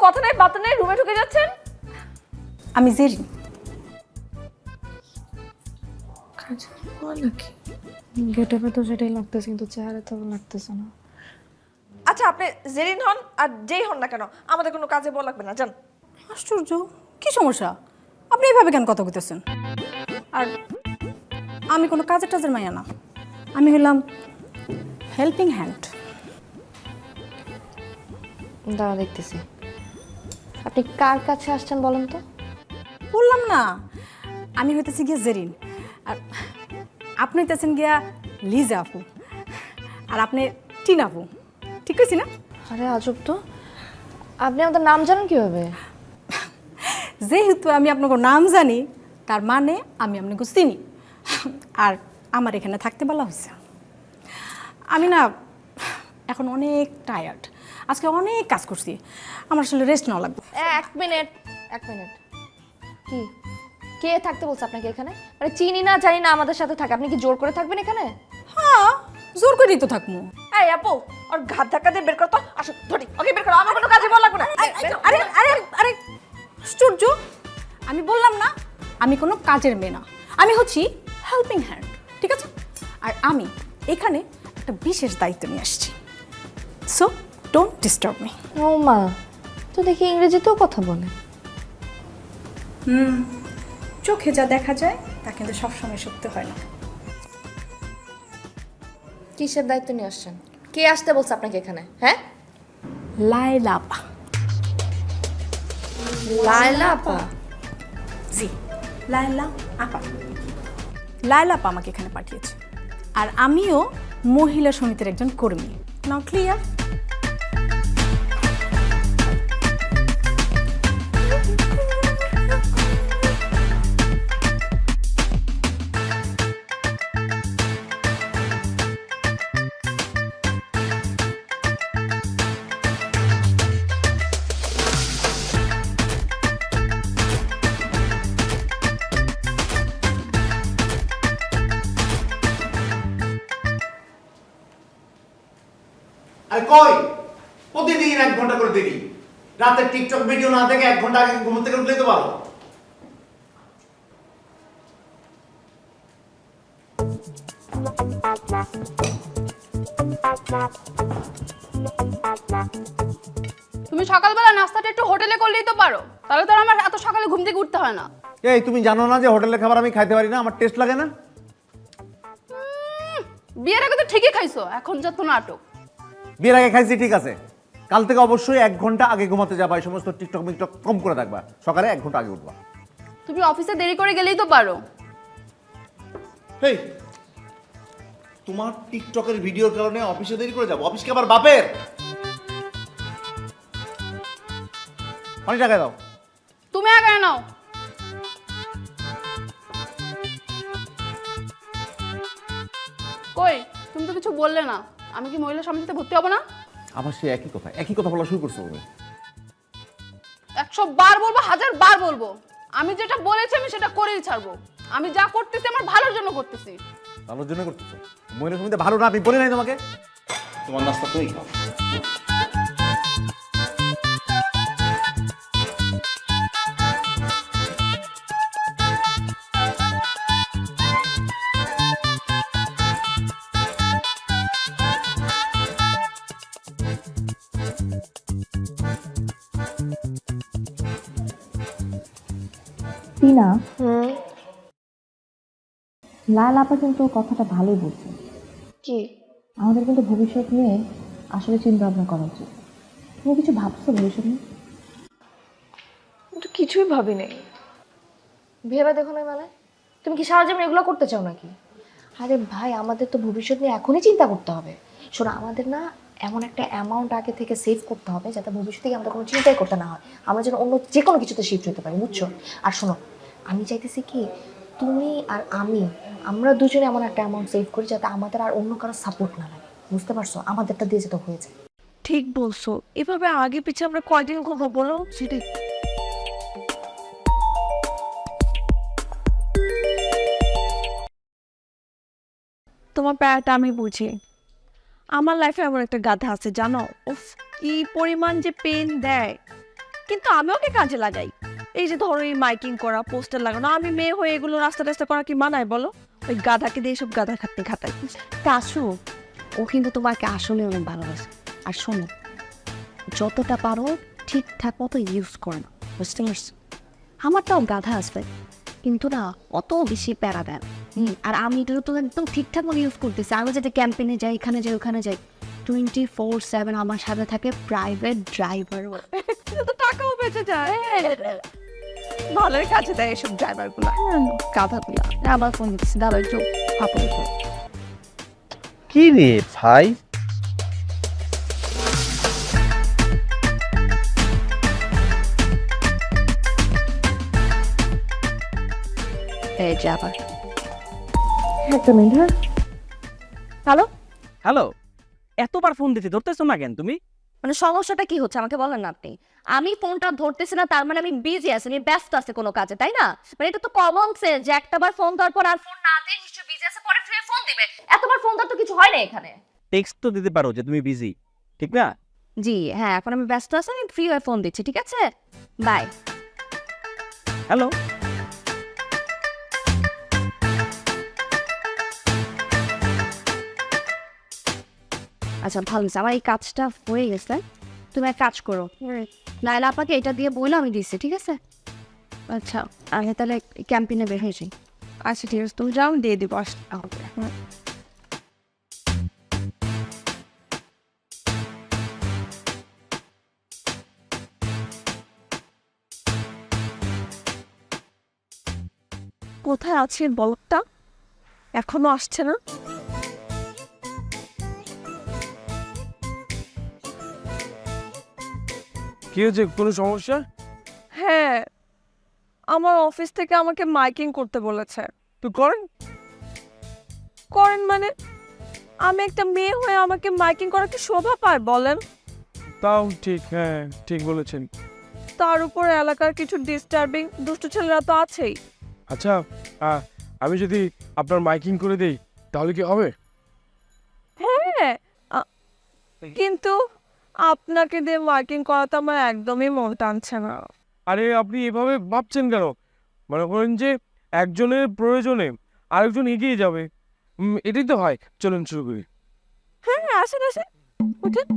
কথা নাই বার্তা নাই রুমে ঢুকে যাচ্ছেন। আমি জেরিন। নাকি গেটআপে তো সেটাই লাগতেছে, কিন্তু চেহারা তো লাগতেছে না। আচ্ছা আপনি জেরিন হন আর যেই হন না কেন, আমাদের কোনো কাজে বল লাগবে না, জান। আশ্চর্য, কি সমস্যা? আপনি এইভাবে কেন কথা বলতেছেন? আর আমি কোনো কাজের টাজের মাইয়া না, আমি হলাম হেল্পিং হ্যান্ড। দাঁড়া দেখতেছি, আপনি কার কাছে আসছেন বলেন তো? বললাম না, আমি হইতেছি গিয়া জেরিন, আর আপনি হইতেছেন গিয়া লিজা আপু, আর আপনি টিনা আপু। ঠিক কইছি না? আরে আজব তো, আপনি আমাদের নাম জানেন কিভাবে? যেহেতু আমি আপনাকে নাম জানি, তার মানে আমি আপনাকে চিনি, আর আমার এখানে থাকতে বলা হয়েছে। আমি না এখন অনেক টায়ার্ড, আজকে অনেক কাজ করছি, আমার আসলে রেস্ট নেওয়া লাগবে। এক মিনিট, এক মিনিট। কি কে থাকতে বলছে আপনাকে এখানে? মানে চিনি না জানি না আমাদের সাথে থাকে, আপনি কি জোর করে থাকবেন এখানে? হ্যাঁ, জোর করেই তো থাকবো। এই আপু, ওর ঘাত ধাক্কা দিয়ে বের কর তো। আসো ধরি, ওকে বের করো, আমার কোনো কাজে বল লাগবে না। আরে আরে আরে আশ্চর্য, আমি বললাম না আমি কোনো কাজের মেয়ে না, আমি হচ্ছি হেল্পিং হ্যান্ড, ঠিক আছে? আর আমি এখানে একটা বিশেষ দায়িত্ব নিয়ে আসছি, সো ডোন্ট ডিস্টার্ব মি। ও মা, তো দেখি ইংরেজিতেও কথা বলে। চোখে যা দেখা যায় তা কিন্তু সবসময় সত্য হয় না। কিসের দায়িত্ব নিয়ে আসছেন? কে আসতে বলছে আপনাকে এখানে? হ্যাঁ, লায়লা আপা। লায়লা আপা? জি, লায়লা আপা। লায়লা আপা আমাকে এখানে পাঠিয়েছে, আর আমিও মহিলা সমিতির একজন কর্মী। নাও ক্লিয়ার? আরে কই প্রতিদিন 1 ঘন্টা করে দেরি, রাতে টিকটক ভিডিও না দেখে 1 ঘন্টা আগে ঘুম থেকে উঠলেই তো পারো। তুমি সকালবেলা নাস্তাটা একটু হোটেলে করলেই তো পারো, তাহলে তো আর আমার এত সকালে ঘুম থেকে উঠতে হয় না। এই তুমি জানো না যে হোটেলের খাবার আমি খাইতে পারি না, আমার টেস্ট লাগে না। বিয়ের আগে তো ঠিকই খাইছো, এখন যত নাটক। বিয়ের আগে খাইছি ঠিক আছে, কাল থেকে অবশ্যই 1 ঘন্টা আগে ঘুমাতে যাবা, এই সমস্ত টিকটক মিকটক কম করে থাকবা, সকালে 1 ঘন্টা আগে উঠবা। তুমি অফিসে দেরি করে গেলেই তো পারো। এই তোমার টিকটকের ভিডিওর কারণে অফিসে দেরি করে যাবো? অফিস কি আবার বাপের? পানি টাকা দাও। তুমি আগে নাও। কই, তুমি তো কিছু বললে না, আমি কি মহিলা সমিতিতে ভর্তি হব না? আবার সে একই কথা বলা শুরু করছো তুমি। 100 বার বলবো, 1000 বার বলবো, আমি যেটা বলেছি আমি সেটা করেই ছাড়বো। আমি যা করতেছি আমার ভালোর জন্য করতেছি। ভালোর জন্য করতেছো? মহিলা সমিতি ভালো না আমি বলি নাই তোমাকে? তোমার নাস্তা তুমি খাও। টিনা, লাল আপা কিন্তু কথাটা ভালোই বলছে। কি? আমাদের কিন্তু ভবিষ্যৎ নিয়ে আসলে চিন্তা ভাবনা করা উচিত। তুমি কিছু ভাবছো ভবিষ্যৎ নিয়ে? তো কিছুই ভাবি নাই। ভেবে দেখো না, মানে তুমি কি সারা জীবন এগুলো করতে চাও নাকি? আরে ভাই, আমাদের তো ভবিষ্যৎ নিয়ে এখনই চিন্তা করতে হবে। শোনো, আমাদের না এমন একটা অ্যামাউন্ট আগে থেকে সেভ করতে হবে যাতে ভবিষ্যতে আমাদের কোনো চিন্তাই করতে না হয়, আমরা যেন অন্য যে কোনো কিছুতে শিফট হতে পারি, বুঝছো? আর শোনো, আমি চাইতেছি কি তুমি আর আমরা দুজনে এমন একটা অ্যামাউন্ট সেভ করি যাতে আমাদের আর অন্য কারো সাপোর্ট না লাগে, বুঝতে পারছো? আমাদেরটা দিয়ে যেতে হয়ে যায়। ঠিক বলছো, এভাবে আগে পিছে আমরা কয়দিন করবো বলো? সেটাই তোমার প্যারাটা আমি বুঝি। আমার লাইফে এমন একটা গাধা আছে জানো, উফ কি পরিমাণ যে পেন দেয়। কিন্তু আমি ওকে কাজে লাগাই। এই যে ধরো এই মাইকিং করা, পোস্টার লাগানো, আমি মেয়ে হয়ে এগুলো রাস্তা রাস্তা করা কি মানায় বলো? ওই গাধাকে দিয়ে সব গাধা খাটতে খাটাই। কাশু, ও কিন্তু তোমাকে আসলে অনেক ভালোবাসে। আর শোনো, যতটা পারো ঠিকঠাক মতো ইউজ করো না, বুঝতে পারছো? আমারটাও গাধা আসবে, কিন্তু না অত বেশি প্যারা দেন। আর আমি এটা তো একদম ঠিকঠাক মতো ইউজ করতেছি। আমি যাতে ক্যাম্পেনে যাই, এখানে যাই, ওখানে যাই, 24/7 আমার সাথে থাকে প্রাইভেট ড্রাইভার। তো টাকাও বেঁচে যায়। ভালোই কাজে দেয় এসব ড্রাইভার গুলা, গাধাগুলা। আবার ফোন দিচ্ছি, দাদা একটু হাঁপাই। কি রে ভাই, এই যে আবার একটা মিনিট। হ্যাঁ হ্যালো, হ্যালো, এতবার ফোন দিতে ধরতেছো না কেন তুমি? মানে সমস্যাটা কি হচ্ছে আমাকে বলেন না আপনি। আমি ফোনটা ধরতেছি না তার মানে আমি বিজি আছি, আমি ব্যস্ত আছি কোনো কাজে, তাই না? মানে এটা তো কমন সেন্স যে একটাবার ফোন দেওয়ার পর আর ফোন না দিয়ে নিশ্চয়ই বিজি আছে, পরে ফ্রি ফোন দিবে। এতবার ফোন দেওয়ার তো কিছু হয় না এখানে। টেক্সট তো দিতে পারো যে তুমি বিজি, ঠিক না? জি হ্যাঁ, এখন আমি ব্যস্ত আছি, আমি ফ্রি হয়ে ফোন দিচ্ছি, ঠিক আছে? বাই। হ্যালো, আচ্ছা ভালো হয়েছে, আমার এই কাজটা হয়ে গেছে। তুমি এক কাজ করো, নাইলে আপনাকে এটা দিয়ে বইলে আমি দিচ্ছি, ঠিক আছে? আচ্ছা আমি তাহলে ক্যাম্পিনে বের হয়েছি। আচ্ছা ঠিক আছে, তুমি যাও, আমি দিয়ে দিবো। কোথায় আছে বলটা? এখনো আসছে না। কি হয়েছে, কোনো সমস্যা? হ্যাঁ, আমার অফিস থেকে আমাকে মাইকিং করতে বলেছে। তুই করেন করেন মানে? আমি একটা মেয়ে হয়ে আমাকে মাইকিং করা কি শোভা পায় বলেন? তাও ঠিক, হ্যাঁ ঠিক বলেছেন। তার উপর এলাকার কিছু ডিস্টার্বিং দুষ্ট ছেলেরা তো আছেই। আচ্ছা আমি যদি আপনার মাইকিং করে দেই তাহলে কি হবে? হ্যাঁ, কিন্তু আপনাকে দিয়ে মাইকিং করাতে আমার একদমই মন টানছে না। আরে আপনি এভাবে ভাবছেন কেন? মনে করেন যে একজনের প্রয়োজনে আরেকজন এগিয়ে যাবে, এটাই তো হয়। চলুন শুরু করি। হ্যাঁ, আসেন আসেন, উঠেন।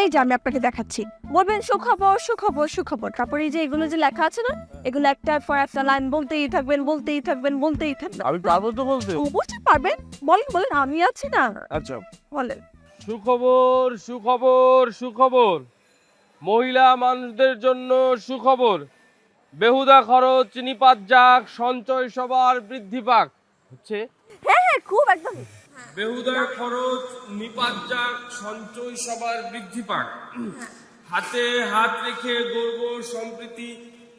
এই যে আমি আপনাকে দেখাচ্ছি, বলবেন সুখবর সুখবর সুখবর। তারপরে এই যে এগুলো যে লেখা আছে না, এগুলো একটার পর একটা লাইন বলতেই থাকবেন, বলতেই থাকবেন, বলতেই থাকবেন। আমি পারবো তো বলতে? অবশ্যই পারবেন, বলেন বলেন, আমি আছি না। আচ্ছা, বলেন। সুখবর সুখবর সুখবর, মহিলা মানুষদের জন্য সুখবর। বেহুদা খরচ নিপাত যাক, সঞ্চয় সবার বৃদ্ধি পাক। হচ্ছে হ্যাঁ হ্যাঁ, খুব একদম। বেহুদা খরচ নিপাত যাক, সঞ্চয় সবার বৃদ্ধি পাক। হাতে হাত রেখে গর্ব সম্প্রীতি,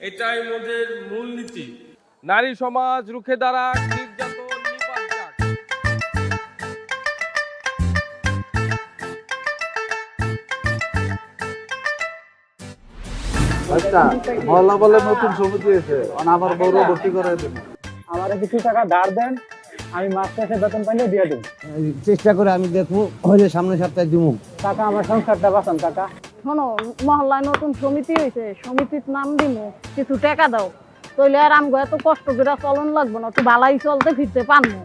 এটাই মোদের মূলনীতি। নারী সমাজ রুখে দাঁড়াক, নির্যাতন নিপাত যাক। আচ্ছা, মহল্লা বলে নতুন সমিতি এসে আমার বড় ভর্তি করে দেন। আমার কিছু টাকা ধার দেন, আমি মাস শেষে বেতন পাইলে দিয়ে দেব। চেষ্টা করে আমি দেখবো, হইলে সামনের সপ্তাহে দিব। কাকা আমার সংসারটা বাঁচান কাকা। শোনো, মহল্লায় নতুন সমিতি হয়েছে, সমিতির নাম দিমু, কিছু টাকা দাও, তাইলে আর আমগো এত কষ্ট করে চলন লাগবো না, একটু ভালাই চলতে ফিরতে পারবো।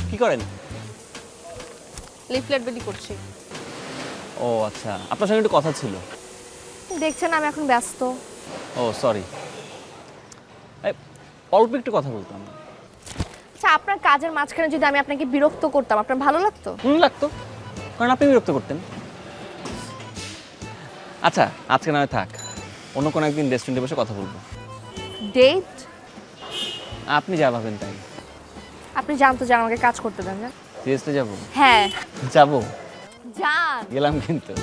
কি করেন? লিফলেট বিলি করছি। ও আচ্ছা, আপনার সঙ্গে একটু কথা ছিল। দেখছেন আমি এখন ব্যস্ত। ও সরি, অল্প একটু কথা বলতাম। আচ্ছা, আপনার কাজের মাঝখানে যদি আমি আপনাকে বিরক্ত করতাম, আপনার ভালো লাগতো? লাগতো, কারণ আপনি বিরক্ত করতেন। আচ্ছা আজকে না হয় থাক, অন্য কোনো একদিন রেস্টুরেন্টে বসে কথা বলবো। ডেট? আপনি যা ভাবেন তাই। আপনি জানতো যে আমাকে কাজ করতে দেন না? সিরিয়াসলি যাবো? হ্যাঁ যাবো, যান। গেলাম কিন্তু।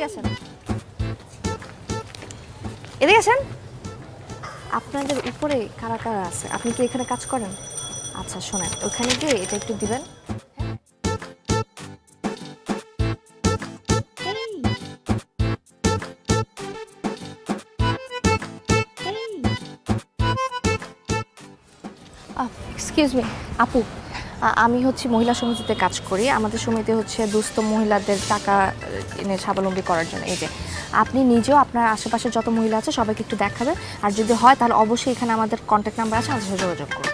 এদিকে আসেন, এদিকে আসেন। আপনাদের উপরে কারা কারা আছে? আপনি কি এখানে কাজ করেন? আচ্ছা শোনেন, ওখানে গিয়ে এটা একটু দিবেন। এক্সকিউজ মি আপু, আমি হচ্ছে মহিলা সমিতিতে কাজ করি। আমাদের সমিতি হচ্ছে দুস্থ মহিলাদের টাকা এনে স্বাবলম্বী করার জন্য। এই যে আপনি নিজেও আপনার আশেপাশে যত মহিলা আছে সবাইকে একটু দেখাবেন, আর যদি হয় তাহলে অবশ্যই এখানে আমাদের কন্ট্যাক্ট নাম্বার আছে, আমাদের সাথে যোগাযোগ করুন।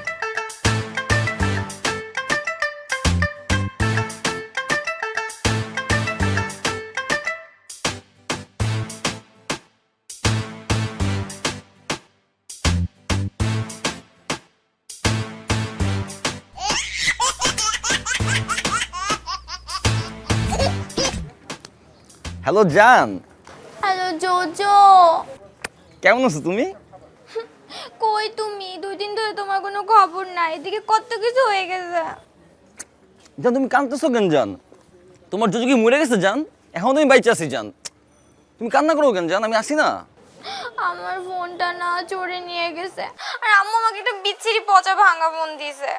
হ্যালো জান, হ্যালো জোজো, কেমন আছো তুমি? কই তুমি? 2 দিন ধরে তোমার কোনো খবর নাই, এদিকে কত কিছু হয়ে গেছে। জান তুমি কাঁদতেছো কেন জান? তোমার জুজু কি মরে গেছে জান? এখন তুমি বাইচে আছি জান, তুমি কান্না করো কেন জান? আমি আসি না। আমার ফোনটা না চোরে নিয়ে গেছে, আর আম্মু আমাকে একটা বিচ্ছিরি পচা ভাঙা ফোন দিয়েছে।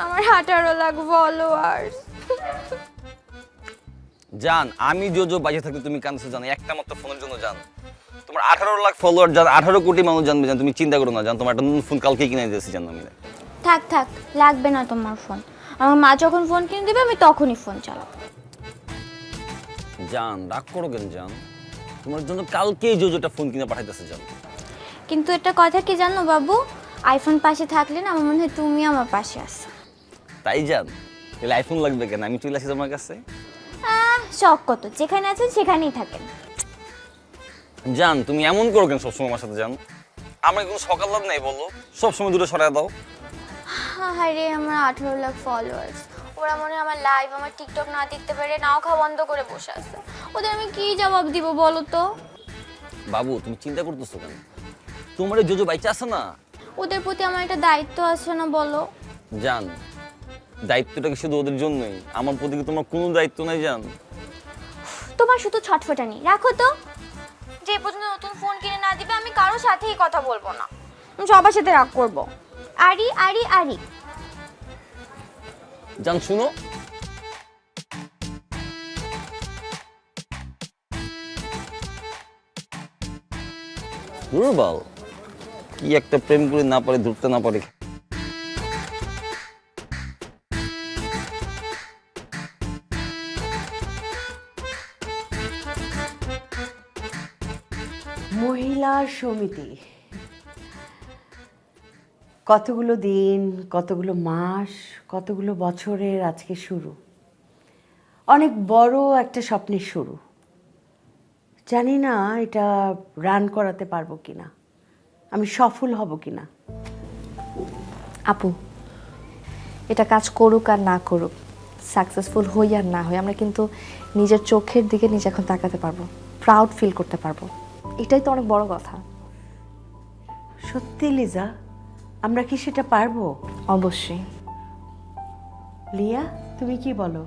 আমার 18 লাখ ফলোয়ার্স। জান আমি জোজো বাইচে থাকতে তুমি কাঁদছো জান একটা মাত্র ফোনের জন্য জান? তোমার 18 লাখ ফলোয়ার জান, 18 কোটি মানুষ জানবে জান, তুমি চিন্তা করো না জান, তোমার একটা নতুন ফোন কালকে কিনে দিয়েছি জান আমি। থাক থাক, লাগবে না তোমার ফোন। আমার মা যখন ফোন কিনে দেবে আমি তখনই ফোন চালাবো। জান রাগ করো কেন জান? তোমার জন্য কালকেই জোজোটা ফোন কিনে পাঠাইতেছে জান। কিন্তু একটা কথা কি জানো বাবু, আইফোন পাশে থাকলে না আমার মনে হয় তুমি আমার পাশে আছো। তাই জান? তাহলে আইফোন লাগবে কেন? আমি চলে আসি তোমার কাছে। শখ কত, যেখানে আছেন সেখানেই থাকেন। জান তুমি এমন করো কেন সবসময় আমার সাথে জান? আমার কোনো সকাল লাভ নাই বলো, সবসময় দূরে সরাই দাও। হায় রে, আমার 18 লাখ ফলোয়ার্স, ওরা মনে হয় আমার লাইভ, আমার টিকটক না দেখতে পারে নাও খাওয়া বন্ধ করে বসে আছে। ওদের আমি কি জবাব দিব বলো তো? বাবু তুমি চিন্তা করতেছো কেন? তোমার এই জোজো বাইচা আছে না? ওদের প্রতি আমার একটা দায়িত্ব আছে না বলো? জান দায়িত্বটা কি শুধু ওদের জন্যই? আমার প্রতি কি তোমার কোনো দায়িত্ব নাই জান? তোমার শুধু ছটফটানি রাখো তো। যে পর্যন্ত নতুন ফোন কিনে না দিবে আমি কারোর সাথেই কথা বলবো না, আমি সবার সাথে রাগ করবো। আরি আরি আরি। জান শুনো, বল কি একটা প্রেম করে না পারে, ধরতে না পারে। মহিলা সমিতি কতগুলো দিন, কতগুলো মাস, কতগুলো বছরের আজকে শুরু, অনেক বড় একটা স্বপ্নের শুরু। জানি না এটা রান করাতে পারবো কিনা, আমি সফল হব কিনা। আপু এটা কাজ করুক আর না করুক, সাকসেসফুল হই আর না হই, আমরা কিন্তু নিজের চোখের দিকে নিজে এখন তাকাতে পারবো, প্রাউড ফিল করতে পারবো। এটাই তো অনেক বড় কথা। সত্যি লিজা, আমরা কি সেটা পারবো? অবশ্যই। লিয়া তুমি কি বলো?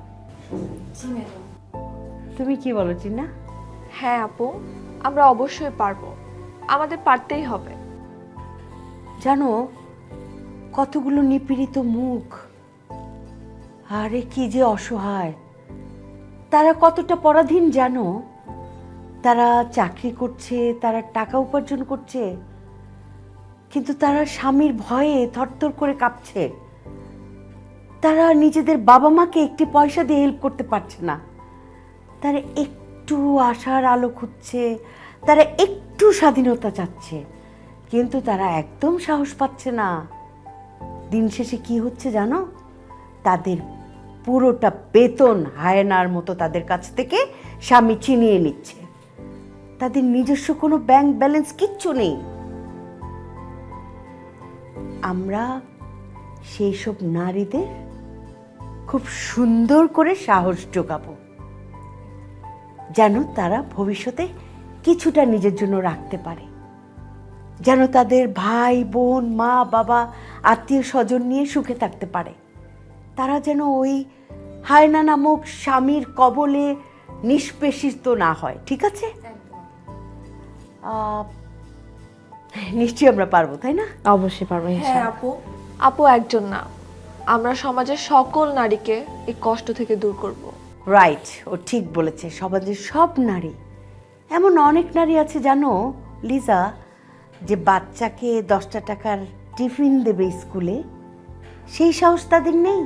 তুমি কি বলো চিন্না? হ্যাঁ আপু, আমরা অবশ্যই পারবো, আমাদের পারতেই হবে। জানো কতগুলো নিপীড়িত মুখ, আরে কি যে অসহায়, তারা কতটা পরাধীন জানো? তারা চাকরি করছে, তারা টাকা উপার্জন করছে, কিন্তু তারা স্বামীর ভয়ে থরথর করে কাঁপছে। তারা নিজেদের বাবা মাকে একটি পয়সা দিয়ে হেল্প করতে পারছে না। তারা একটু আশার আলো খুঁজছে, তারা একটু স্বাধীনতা চাচ্ছে, কিন্তু তারা একদম সাহস পাচ্ছে না। দিন শেষে কি হচ্ছে জানো? তাদের পুরোটা বেতন হায়নার মতো তাদের কাছ থেকে স্বামী ছিনিয়ে নিচ্ছে। তাদের নিজস্ব কোনো ব্যাংক ব্যালেন্স কিচ্ছু নেই। আমরা সেই সব নারীদের খুব সুন্দর করে সাহস যোগাবো, যেন তারা ভবিষ্যতে কিছুটা নিজের জন্য রাখতে পারে, যেন তাদের ভাই বোন মা বাবা আত্মীয় স্বজন নিয়ে সুখে থাকতে পারে। তারা যেন ওই হায়না নামক স্বামীর কবলে নিষ্পেষিত না হয়, ঠিক আছে? নিশ্চয়ই আমরা পারবো, তাই না? অবশ্যই পারবো হ্যাঁ ইনশাআল্লাহ। আপু, আপু একজন না, আমরা সমাজের সকল নারীকে এই কষ্ট থেকে দূর করব। রাইট, ও ঠিক বলেছে। সমাজের সব নারী, এমন অনেক নারী আছে জানো লিজা, যে বাচ্চাকে 10টা টাকার টিফিন দেবে স্কুলে, সেই সাহস তাদের নেই।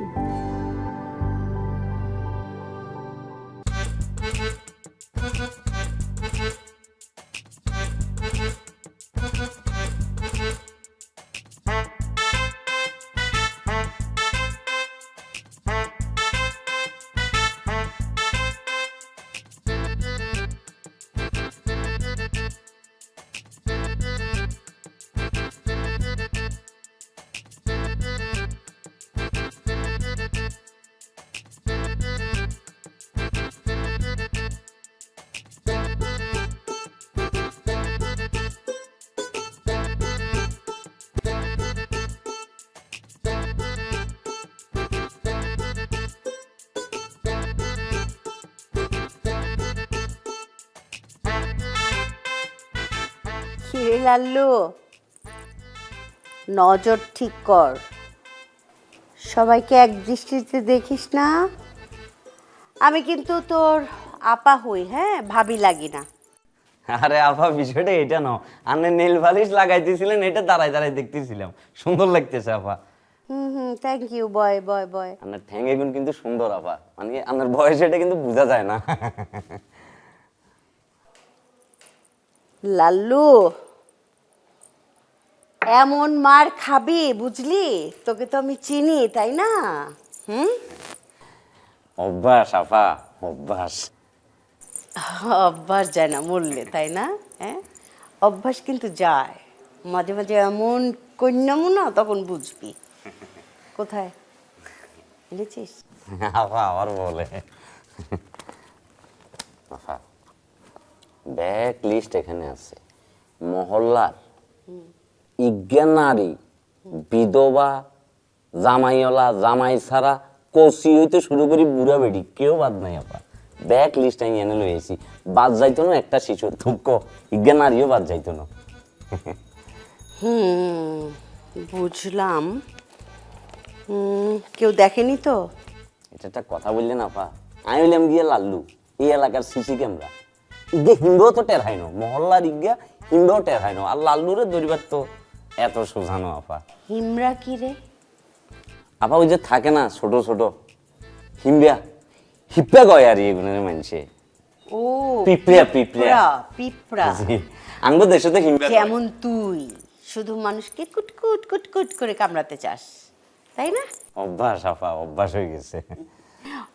কিরে লাল্লু, নজর ঠিক কর, সবাইকে এক দৃষ্টিতে দেখিস না। আমি কিন্তু তোর আপা হই, হ্যাঁ, ভাবি লাগি না। আরে আপা, বিষয়টা এটা না, আপনি নেল পালিশ লাগাইতেছিলেন, এটা দাঁড়ায় দাঁড়ায় দেখতেছিলাম, সুন্দর লাগতেছে আপা। থ্যাংক ইউ, বয় বয় বয়। আপনার ঠ্যাং এগুন কিন্তু সুন্দর আপা, মানে আপনার বয়স এটা কিন্তু বোঝা যায় না। লাল্লু, এমন মার খাবি বুঝলি, তোকে তো আমি চিনি, তাই না? অভ্যাস আপা, অভ্যাস। অভ্যাস যায় না মরলে, তাই না? হ্যাঁ, অভ্যাস কিন্তু যায়, মাঝে মাঝে এমন কন্যামু না, তখন বুঝবি। কোথায় এনেছিস? আপা আবার বলে। আপা, ব্যাক লিস্ট এখানে আছে, মহল্লার ইজ্ঞান নারী, বিধবা, জামাইওয়ালা, জামাই ছাড়া, কচি হইতে শুরু করি বুড়া বেড়ি, কেউ বাদ নাই আপা। ব্যাক লিস্ট আমি এনে লইছি, বাদ যাইতো না একটা শিশু, দুঃখ ইজ্ঞান নারীও বাদ যাইতো না। বুঝলাম। কেউ দেখেনি তো? এটা একটা কথা বললেন আপা, আমি বললাম গিয়ে লাল্লু, এই এলাকার সিসি ক্যামেরা ইগে হিন্দুও তো টের হয় না, মহল্লার ইজ্ঞা হিন্দুও টের হয় না, আর লাল্লুরে দরিবার তো এত সোজানো আপা। হিমরা কি রে? আপা ওই যে থাকে না ছোট ছোট হিমবিয়া, হিপ্পা গয় আর এগুলোর মানুষে। ও, পিঁপড়া, পিঁপড়া। পিঁপড়া। আঙ্গ দেশে তো হিমবিয়া। যেমন তুই শুধু মানুষকে কুটকুট কুটকুট করে কামড়াতে চাস, তাই না? অভ্যাস আপা, অভ্যাস হয়ে গেছে।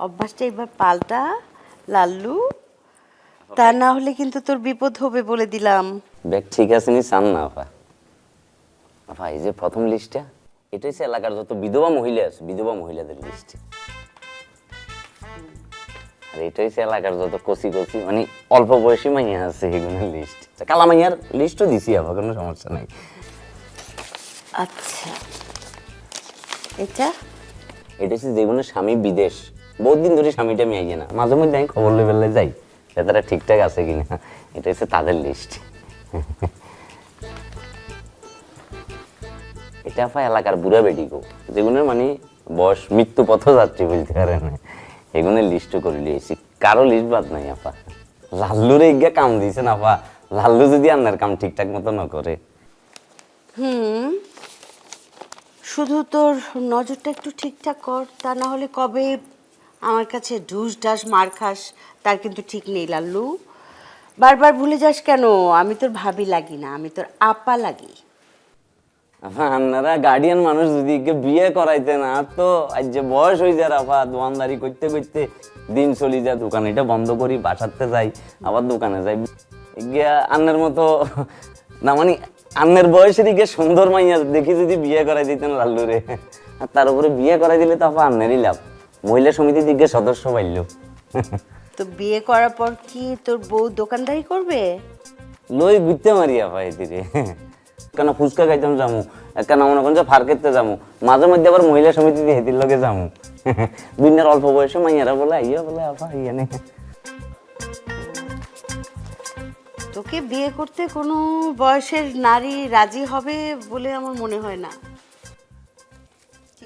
অভ্যাসটা এবার পাল্টা লাল্লু, তা না হলে কিন্তু তোর বিপদ হবে বলে দিলাম। ব্যাগ ঠিক আছে নি চান না আপা। আপা এই যে প্রথম লিস্টটা, এটা হচ্ছে এলাকার যত বিধবা মহিলা আছে, বিধবা মহিলাদের লিস্ট। আর এটা হচ্ছে এলাকার যত কচি কচি মানে অল্প বয়সী মাইয়া আছে এগুলোর লিস্ট। কালা মাইয়ার লিস্টও দিছি আপা, কোনো সমস্যা নাই। আচ্ছা, এটা এটা হচ্ছে যেগুলো স্বামী বিদেশ, বহুত দিন ধরে স্বামীটা আমি আইয়ে না, মাঝে মধ্যে আমি খবর লেবেলে যাই যে তারা ঠিকঠাক আছে কিনা। এটা হচ্ছে তাদের লিস্ট। এটা আপা এলাকার বুড়া বেডি গো, যেগুলোর মানে বয়স মৃত্যু পথযাত্রী বলতে পারেন, এগুলোর লিস্টও করে লিয়েছি, কারো লিস্ট বাদ নাই আপা। লাল্লুরে ইজ্ঞা কাম দিয়েছেন আপা, লাল্লু যদি আপনার কাম ঠিকঠাক মতো না করে। শুধু তোর নজরটা একটু ঠিকঠাক কর, তা না হলে কবে আমার কাছে ঢুস ঢাস মার খাস তার কিন্তু ঠিক নেই লাল্লু। বারবার ভুলে যাস কেন? আমি তোর ভাবি লাগি না, আমি তোর আপা লাগি। আপনারা গার্ডিয়ান মানুষ যদি বিয়ে করাইতে না তো আজ যে বয়স হয়ে যায় আপা, দোকানদারি করতে করতে দিন চলে যায়, দোকান এটা বন্ধ করি, বাসাতে যাই, আবার দোকানে যাই। গিয়া আন্নের মতো না, মানে আন্নের বয়সের গিয়ে সুন্দর মাইয়া দেখি যদি বিয়ে করাই দিতেন লাল্লুরে, আর তার উপরে বিয়ে করাই দিলে তো আপা আন্নেরই লাভ, মহিলা সমিতি দিকে সদস্য পাইল। তো বিয়ে করার পর কি তোর বউ দোকানদারি করবে? লই ঘুরতে মারি আপা এদিকে, কেন ফুচকা খাইতাম যামু, কেন মনে করেন যে ফার খেতে যামু, মাঝে মধ্যে আবার মহিলা সমিতি দিয়ে হেতির লগে যামু। দুনিয়ার অল্প বয়সে মাইয়ারা বলে আইয়া বলে আপা ইয়া নে। তোকে বিয়ে করতে কোনো বয়সের নারী রাজি হবে বলে আমার মনে হয় না।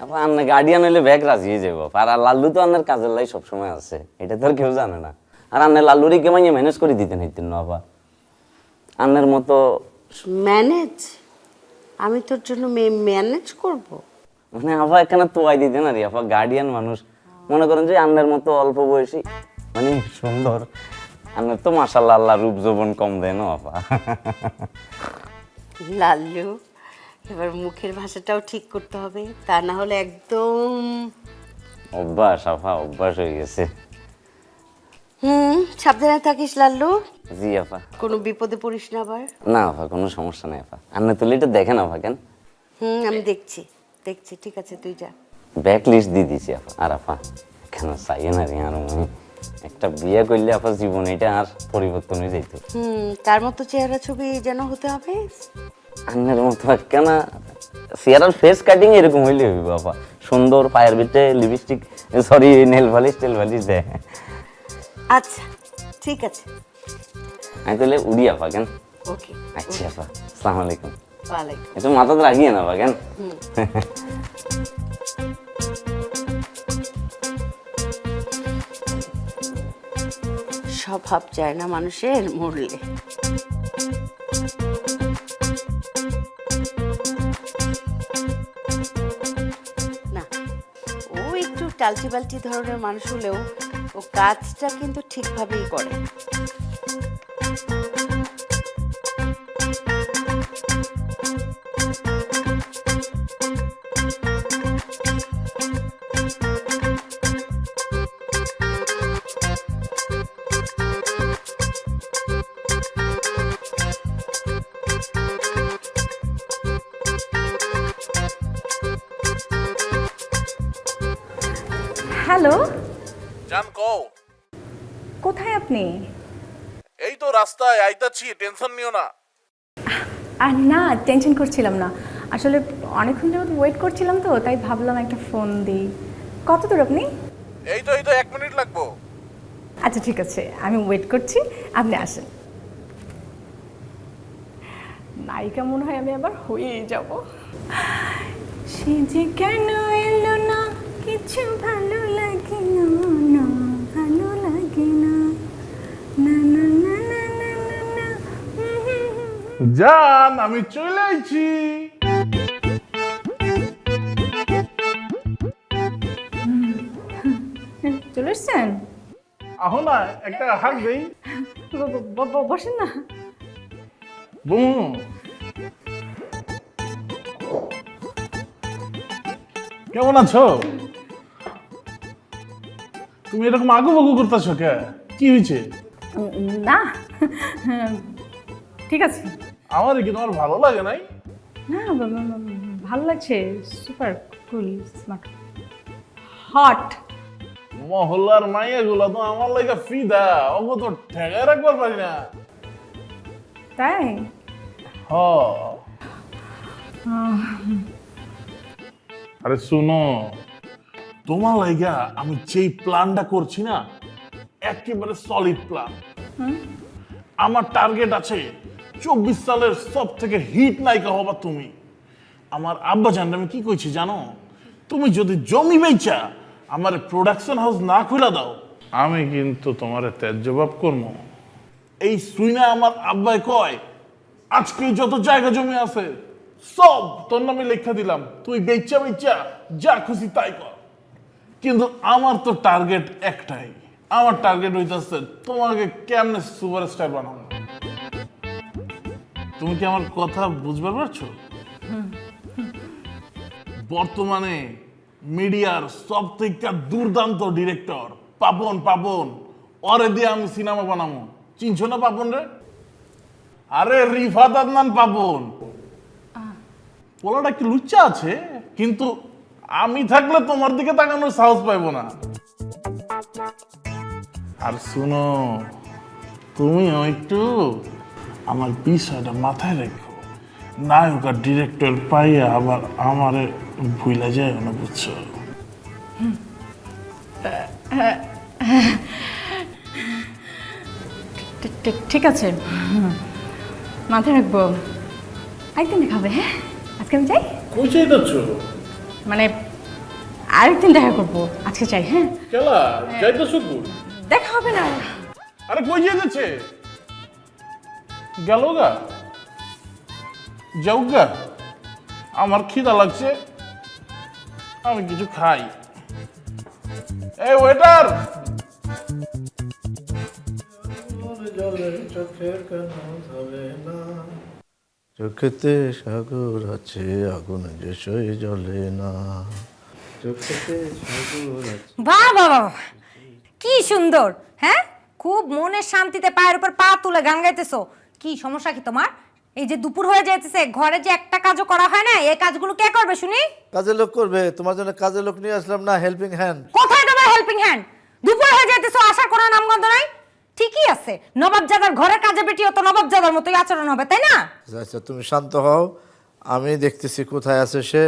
আপা আন্না গার্ডিয়ান হইলে ব্যাগ রাজি হয়ে যাবো, আর লাল্লু তো আন্নার কাজের লাই সবসময় আছে, এটা তো আর কেউ জানে না। আর আন্নার লাল্লুরি কেমন ম্যানেজ করে দিতেন হইতেন না আপা, আন্নার মতো। ম্যানেজ? আমি তোর জন্য ম্যানেজ করব? মানে আপা এখানে তোয়াই দিতেন আর আপা গার্ডিয়ান মানুষ, মনে করেন যে আন্নার মতো অল্প বয়সী মানে সুন্দর, আন্নার তো মাশাআল্লাহ আল্লাহ রূপ যৌবন কম দেয় না আপা। লাল্লু, এবার মুখের ভাষাটাও ঠিক করতে হবে, তা না হলে একদম। অভ্যাস আপা, অভ্যাস হয়ে গেছে। সাবধানে থাকিস লাল্লু। জি আপা। কোনো বিপদে পড়িস না আবার। না আপা, কোনো সমস্যা নেই আপা। আন্না তুলে এটা দেখেন আপা কেন? আমি দেখছি, ঠিক আছে, তুই যা। ব্যাক লিস্ট দিয়ে দিছি আপা। আর আপা কেন চাইয়ে না রে, আর একটা বিয়ে করলে আপা জীবন এটা আর পরিবর্তন হয়ে যাইতো। তার মতো চেহারা ছবি যেন হতে হবে। আন্নার মতো কেন চেহারার ফেস কাটিং এরকম হইলে হইব আপা, সুন্দর, পায়ের ভিতরে লিপস্টিক, সরি নেল পালিশ দেয়। আচ্ছা ঠিক আছে, আমি তাহলে উড়ি আপা কেন? ওকে। আচ্ছা আপা, আসসালামু আলাইকুম। ওয়ালাইকুম। একটু মাথাতে রাখিয়ে না আপা কেন? স্বভাব যায় না মানুষের মরলে। না, ও একটু টালটি বালটি ধরনের মানুষ হলেও ও কাজটা কিন্তু ঠিকভাবেই করে। হ্যালো, জান কও কোথায় আপনি? এই তো রাস্তায় আইতাছি, টেনশন নিও না। আর না, টেনশন করছিলাম না, আসলে অনেকক্ষণ যাবত ওয়েট করছিলাম তো, তাই ভাবলাম একটা ফোন দিই। কত দূর আপনি? এই তো 1 মিনিট লাগবো। আচ্ছা ঠিক আছে, আমি ওয়েট করছি, আপনি আসেন। নায়িকা মনে হয় আমি আবার হয়েই যাব। সে যে কেন এলো না, কিছু ভালো লাগে না, না ভালো লাগে না, না না না না না না না। জান আমি চলে আইছি। চলে এসছেন? আহো না, একটা হাত দেই। বসেন না। বুম। কেমন আছো? তুমি এরকম আগু বাগু করতেছো কে? কি হয়েছে? না ঠিক আছে। আমার কি তোমার ভালো লাগে নাই? না ভালো লাগছে, সুপার কুল, স্মার্ট, হট। মহল্লার মাইয়াগুলো তো আমার লাগা ফিদা, ওগো তো ঠেকায় রাখবার পারি না। তাই? হ। আরে শুনো, তোমার লাগা আমি যেই প্ল্যানটা করছি না, একেবারে সলিড প্ল্যান। আমার টার্গেট আছে 24 সালের সব থেকে হিট নায়িকা হবা তুমি। আমার আব্বা জান আমি কি কইছি জানো? তুমি যদি জমি বেচা আমার প্রোডাকশন হাউস না খুলে দাও, আমি কিন্তু তোমার তেজ জবাব করবো। এই শুইনা আমার আব্বাই কয়, আজকে যত জায়গা জমি আছে সব তোর নামে লেখা দিলাম, তুই বেচা যা খুশি তাই কর। কিন্তু আমার তো টার্গেট একটাই, আমার টার্গেট হইতেছে তোমাকে কেমনে সুপারস্টার বানাবো। তুমি কি আমার কথা বুঝতে পারছো? বর্তমানে মিডিয়ার সব থেকে দুর্দান্ত ডিরেক্টর পাপন, ওরে দিয়ে আমি সিনেমা বানাবো। চিনছো না পাপন রে? আরে রিফাত আদনান পাপন। পোলাটা কি লুচ্চা আছে, কিন্তু আমি থাকলে তোমার দিকে তাকানোর সাহস পাইবো না। আর শুনো, তুমিও একটু আমার বিষয়টা মাথায় রেখো, নায়ক আর ডিরেক্টর পাইয়া আবার আমারে ভুইলা যায় না, বুঝছো? ঠিক ঠিক আছে, মাথায় রাখবো। একদিন দেখা হবে। হ্যাঁ, আজকে আমি যাই। কই চাই যাচ্ছ? মানে আরেকদিন দেখা করবো, আজকে চাই। হ্যাঁ, কেলা যাইতেছো কই? দেখা হবে না। আরে কই যাচ্ছে? গেল গা, যাও গা। আমার খিদা লাগছে, আমি কিছু খাই। এই ওয়েটার, চোখেতে সাগর আছে, আগুন যে সই জ্বলে না। চোখেতে সাগর আছে। বাহ বাহ বাহ, কি সুন্দর। হ্যাঁ, খুব মনের শান্তিতে পায়ের উপর পা তুলে গান গাইতেছো। কি সমস্যা কি তোমার? এই যে দুপুর হয়ে যাইতেছে, ঘরে যে একটা কাজও করা হয় না, এই কাজগুলো কে করবে শুনি? কাজের লোক করবে, তোমার জন্য কাজের লোক নিয়ে আসলাম না, হেল্পিং হ্যান্ড। কোথায় তোমার হেল্পিং হ্যান্ড? দুপুর হয়ে যাইতেছো, আসার কোনো নামগন্ধ নাই। ঠিকই আছে, নবাবজাদার ঘরের কাজে বেটিও তো নবাবজাদার মতোই আচরণ হবে, তাই না? আচ্ছা তুমি শান্ত হও, আমি দেখতেছি কোথায় আছে সে।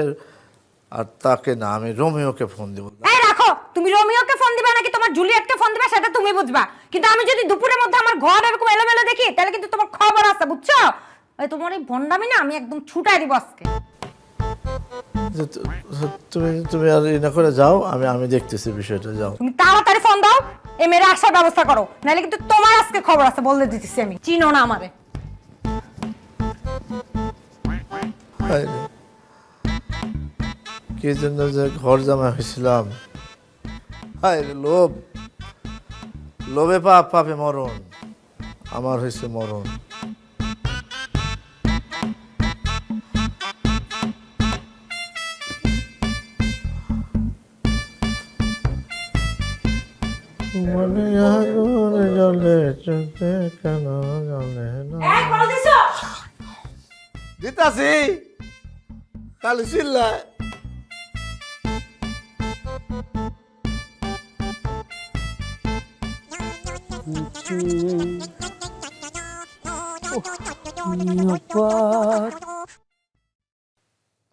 আর তাকে না, আমি রোমিওকে ফোন দিব। এই রাখো, তুমি রোমিওকে ফোন দিবা নাকি তোমার জুলিয়েটকে ফোন দিবা সেটা তুমি বুঝবা, কিন্তু আমি যদি দুপুরের মধ্যে আমার ঘর এরকম এলোমেলো দেখি তাহলে কিন্তু তোমার খবর আছে, বুঝছো? এই তোমার এই ভন্ডামি না আমি একদম ছুটাই দিব আজকে। তুমি তুমি আর ই না করে যাও, আমি দেখতেছি বিষয়টা, যাও। তুমি তাড়াতাড়ি ফোন দাও, এই মেয়ের আসার ব্যবস্থা করো, নাহলে কিন্তু তোমার আজকে খবর আছে বলে দিতেছি আমি। চিনো না আমারে। হায়রে, কি জন্য যে ঘর জামা হয়েছিলাম। হায়রে, লোভ, লোভে পাপ, পাপে মরণ। আমার হয়েছে মরণ। মনে আগুন জ্বলে, চোখে কেন জ্বলে না। দিতাছি, কালি চিল্লায়।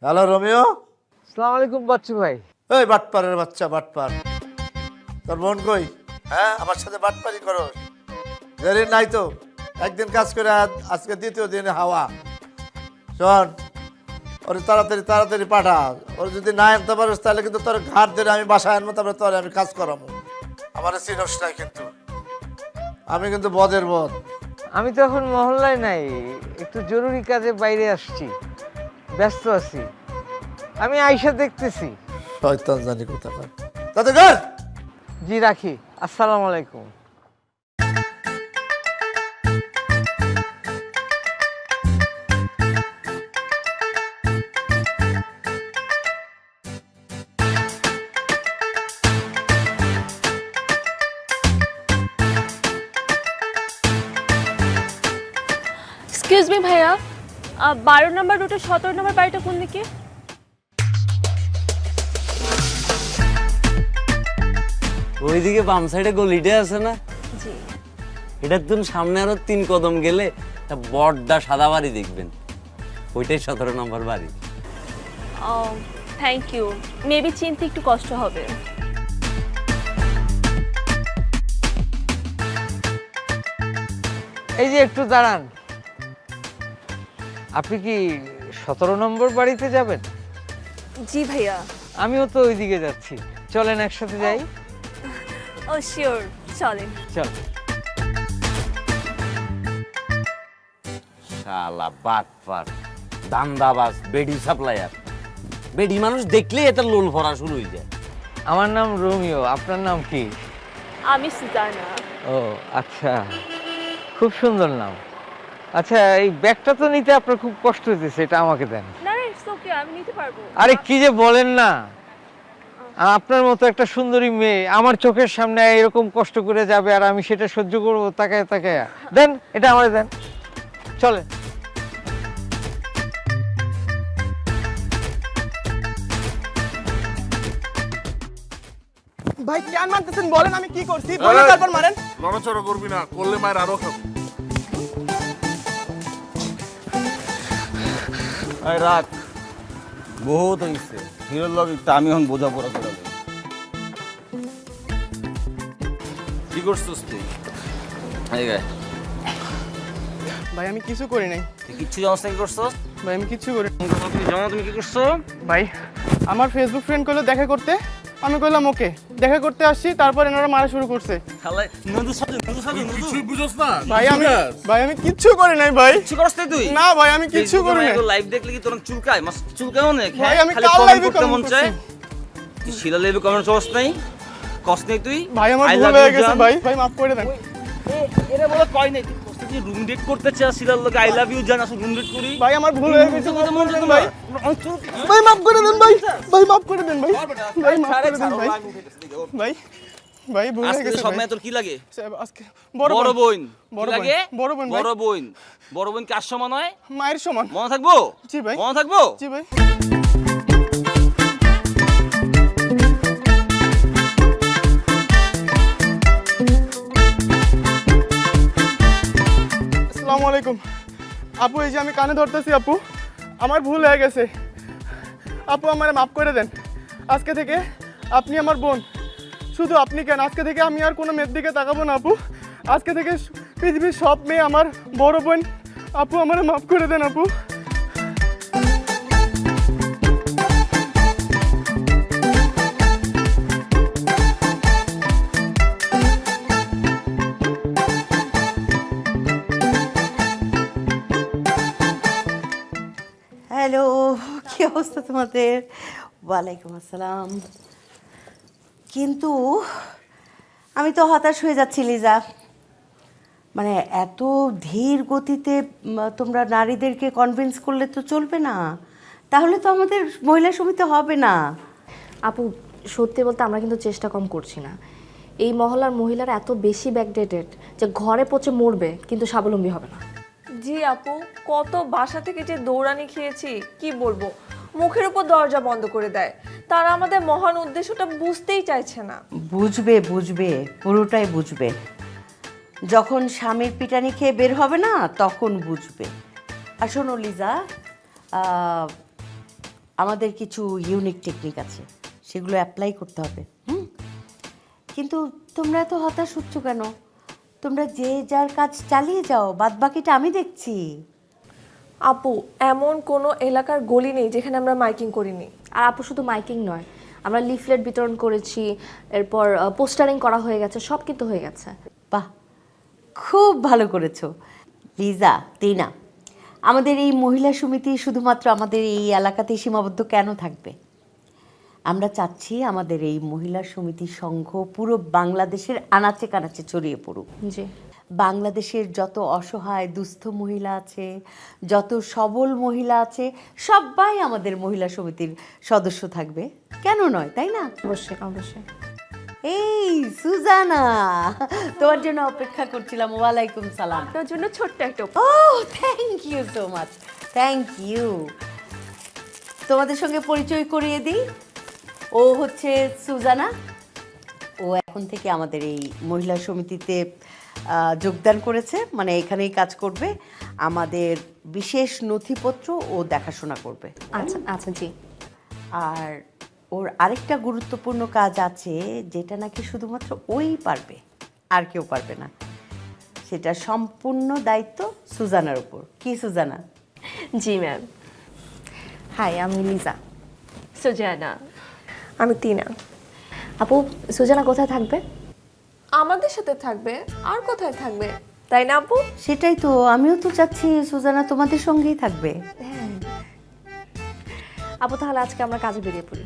Hello Romeo. আসসালামু আলাইকুম বাচ্চু ভাই। এই বাটপারের বাচ্চা, বাটপার। তোর বোন কই? হ্যাঁ, আমার সাথে বাটপারি করো। দেরি নাই তো, একদিন কাজ করে আজকে দ্বিতীয় দিনে হাওয়া। শোন, ওর তাড়াতাড়ি তাড়াতাড়ি পাঠা। ওর যদি না আনতে পারিস তাহলে কিন্তু তোর ঘাট ধরে আমি বাসায় আনবো, তারপরে তোর আমি কাজ করাবো। আমার চিনস নাই কিন্তু, আমি কিন্তু বদের বদ। আমি তো এখন মহল্লায় নাই, একটু জরুরি কাজে বাইরে আসছি, ব্যস্ত আছি। আমি আইসা দেখতেছি। শয়তান জানি কোথাকার। তাতে ঘর। জি রাখি, আসসালামু আলাইকুম। এক্সকিউজ মি ভাইয়া, 12 নম্বর রুটে 17 নম্বর বাড়িটা কোন দিকে? ওইদিকে বাম সাইডে গলিটা আছে না? জি। এটার তুমি সামনে আরো 3 কদম গেলে একটা বড়টা সাদা বাড়ি দেখবেন, ওইটাই 17 নম্বর বাড়ি। থ্যাংক ইউ, মেবি চিনতে একটু কষ্ট হবে। এই যে একটু দাঁড়ান, আপনি কি 17 নম্বর বাড়িতে যাবেন? জি ভাইয়া। আমিও তো ওইদিকে যাচ্ছি, চলেন একসাথে যাই। ও শিওর, চলেন। চল। শালা বাটপার, দান্দাবাজ, বেডি সাপ্লায়ার। বেডি মানুষ দেখলেই এটা লোল ভরা শুরু হয়ে যায়। আমার নাম রোমিও, আপনার নাম কি? আমি সুজানা। ও আচ্ছা, খুব সুন্দর নাম। আচ্ছা, এই ব্যাগটা তো নিতে আপনার খুব কষ্ট হচ্ছে, এটা আমাকে দেন। না না, ইটস ওকে, আমি নিতে পারবো। আরে কি যে বলেন না, আপনার মতো একটা সুন্দরী মেয়ে আমার চোখের সামনে এরকম কষ্ট করে যাবে আর আমি সেটা সহ্য করবো? তাকায় তাকায় দেন, এটা আমারে দেন, চলে। ভাই কেন মারতেছেন বলেন, আমি কি করছি বলেন, তারপর মারেন। লড়াচড়া করবি না, করলে মায়ের আরো খাবো। রাখ, বহুত হয়েছে। হিরোর লগে আমি এখন বোঝাপড়া করে। কি করছিস তুই? এই গায় ভাই আমি কিছু করি নাই। তুই কিচ্ছু জানাস না কি করছস? ভাই আমি কিছু করি তুমি জানো তুমি কি করছো? ভাই আমার ফেসবুক ফ্রেন্ড করলো দেখা করতে, আমি কইলাম ওকে, দেখা করতে আসছি, তারপর এনারা মারা শুরু করছে। খালাই নদু সাথে কিছুই বুঝছ না? ভাই আমি কিচ্ছু করি নাই ভাই। কিছু করছ না তুই? না ভাই আমি কিচ্ছু করি নাই। লাইভ দেখলে কি তোর চুলকায়? মাস চুলকায় অনেক। ভাই আমি খালি কাল কমেন্ট লাইভে করতে মন কমেন্ট চায়। করছি। তুই শিলা লাইভে কমেন্ট করছ নাই? কস নাই তুই? ভাই আমার I ভুল love হয়ে you, গেছে জান। ভাই, ভাই মাফ করে দেন। এরা বলে কয় নাই তুই কষ্ট তুই রুম ডেট করতে চাস শিলার লগে আই লাভ ইউ জান আসো রুম ডেট করি। ভাই আমার ভুল হয়ে গেছে, কথা মন চায় ভাই। ভাই মাফ করে দেন ভাই, ভাই মাফ করে দেন ভাই, ভাই মাফ করে দেন ভাই, ভাই ভাই ভুল হয়ে গেছে। সব মেয়ে তোর কি লাগে? আজকে বড় বোন। বড় কি লাগে? বড় বোন ভাই। বড় বোন। বড় বোন কার সমান হয়? মায়ের সমান। মনে থাকবো? জি ভাই। মনে থাকবো? জি ভাই। আসসালামু আলাইকুম আপু, এই যে আমি কানে ধরতেছি আপু, আমার ভুল হয়ে গেছে আপু, আমারে মাফ করে দেন। আজকে থেকে আপনি আমার বোন, শুধু আপনি কেন, আজকে থেকে আমি আর কোনো মেয়ের দিকে তাকাবো না আপু। আজকে থেকে পৃথিবীর সব মেয়ে আমার বড় বোন আপু, আমারে মাফ করে দেন আপু। হ্যালো, কি অবস্থা তোমাদের? ওয়ালাইকুম আসসালাম। কিন্তু আমি তো হতাশ হয়ে যাচ্ছি লিজা, মানে এত ধীর গতিতে তোমরা নারীদেরকে কনভিন্স করলে তো চলবে না, তাহলে তো আমাদের মহিলা সমিতি হবে না। আপু সত্যি বলতে আমরা কিন্তু চেষ্টা কম করছি না। এই মহল্লার মহিলারা এত বেশি ব্যাকডেটেড যে ঘরে পচে মরবে কিন্তু স্বাবলম্বী হবে না। জি আপু, কত বাসা থেকে যে দৌড়ানি খেয়েছি কি বলবো, মুখের উপর দরজা বন্ধ করে দেয়। তারা আমাদের মহান উদ্দেশ্যটা বুঝতেই চাইছে না। বুঝবে বুঝবে, পুরোটাই বুঝবে। যখন স্বামীর পিটানি খেয়ে বের হবে না তখন বুঝবে। আর শোনো লিজা, আমাদের কিছু ইউনিক টেকনিক আছে, সেগুলো অ্যাপ্লাই করতে হবে। কিন্তু তোমরা এত হতাশ হচ্ছ কেন? তোমরা যে যার কাজ চালিয়ে যাও, বাদ বাকিটা আমি দেখছি। আপু এমন কোনো এলাকার গলি নেই যেখানে আমরা মাইকিং করিনি। আর আপু শুধু মাইকিং নয়, আমরা লিফলেট বিতরণ করেছি, এরপর পোস্টারিং করা হয়ে গেছে, সব কিন্তু হয়ে গেছে। বাহ, খুব ভালো করেছো লিজা। টিনা, আমাদের এই মহিলা সমিতি শুধুমাত্র আমাদের এই এলাকাতেই সীমাবদ্ধ কেন থাকবে? আমরা চাচ্ছি আমাদের এই মহিলা সমিতি সংঘ পুরো বাংলাদেশের আনাচে কানাচে ছড়িয়ে পড়ুক। জি, বাংলাদেশের যত অসহায় দুস্থ মহিলা আছে, যত সবল মহিলা আছে, সবাই আমাদের মহিলা সমিতির সদস্য থাকবে। কেন নয়, তাই না? অবশ্যই অবশ্যই। এই সুজানা, তোমার জন্য অপেক্ষা করছিলাম। ওয়ালাইকুম সালাম। আপনার জন্য ছোট্ট একটা ও thank you so much, thank you. তোমাদের সঙ্গে পরিচয় করিয়ে দিই, ও হচ্ছে সুজানা। ও এখন থেকে আমাদের এই মহিলা সমিতিতে যোগদান করেছে, মানে এখানেই কাজ করবে। আমাদের বিশেষ নথিপত্র ও দেখাশোনা করবে। আচ্ছা আচ্ছা, জি। আর ওর আরেকটা গুরুত্বপূর্ণ কাজ আছে, যেটা নাকি শুধুমাত্র ওই পারবে, আর কেউ পারবে না। সেটা সম্পূর্ণ দায়িত্ব সুজানার উপর। কি সুজানা? জি ম্যাম। হাই, আমি লিজা। সুজানা। আমি টিনা। আপু সুজানা কোথায় থাকবে? আমাদের সাথে থাকবে, আর কোথায় থাকবে, তাই না আপু? সেটাই তো, আমিও তো চাচ্ছি সুজানা তোমাদের সঙ্গেই থাকবে। আপু তাহলে আজকে আমরা কাজে বেরিয়ে পড়ি।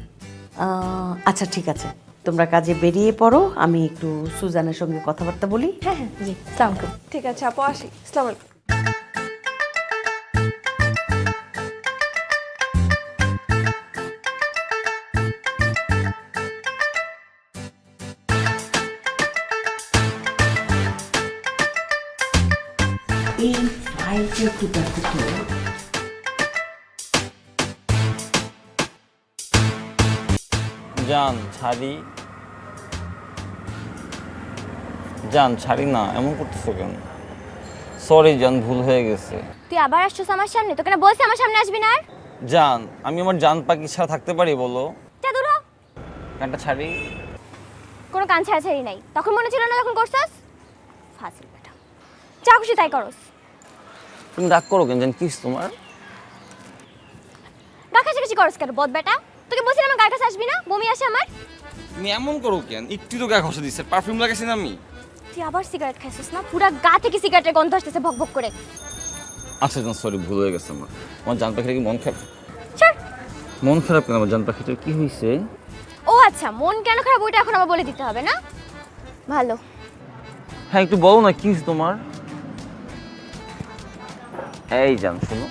আচ্ছা ঠিক আছে, তোমরা কাজে বেরিয়ে পড়ো, আমি একটু সুজানার সঙ্গে কথাবার্তা বলি। হ্যাঁ হ্যাঁ, জি। আসসালামু আলাইকুম। ঠিক আছে আপু, আসি। আসসালামু আলাইকুম। এই ফাইলটা একটু দেখো তো। জান ছাড়ি, জান ছাড়ি না, এমন করতেছো কেন? সরি জান, ভুল হয়ে গেছে। তুই আবার আসছিস আমার সামনে? তোকে না বলছি আমার সামনে আসবি না আর। জান, আমি আমার জান পাখি ছাড়া থাকতে পারি বলো? যা দূর হ। কানটা ছাড়ি। কোনো কান ছাড়াছাড়ি নাই, তখন মনে ছিল না যখন করছস? ফাজিল বেটা, যা খুশি তাই করস। তুমি রাগ করো কেন? জান কিস তোমার? গা কাছাকাছি করস কেন বদ বেটা? তোকে বলছিলাম আমার গায়ের কাছে আসবি না, বমি আসে আমার। তুমি এমন করো কেন? একটু তো গা ঘষে দিচ্ছে, পারফিউম লাগাইছি না আমি। তুই আবার সিগারেট খাইছিস না? পুরা গা থেকে সিগারেটের গন্ধ আসতেছে ভক ভক করে। আচ্ছা জান, সরি, ভুল হয়ে গেছে আমার। আমার জান পাখিটা কি মন খারাপ? ছাড়। মন খারাপ কেন? আমার জান পাখিটার কি হয়েছে? ও আচ্ছা, মন কেন খারাপ ওইটা এখন আমার বলে দিতে হবে না? ভালো। হ্যাঁ একটু বলো না, কি হয়েছে তোমার? এই জান শোনো,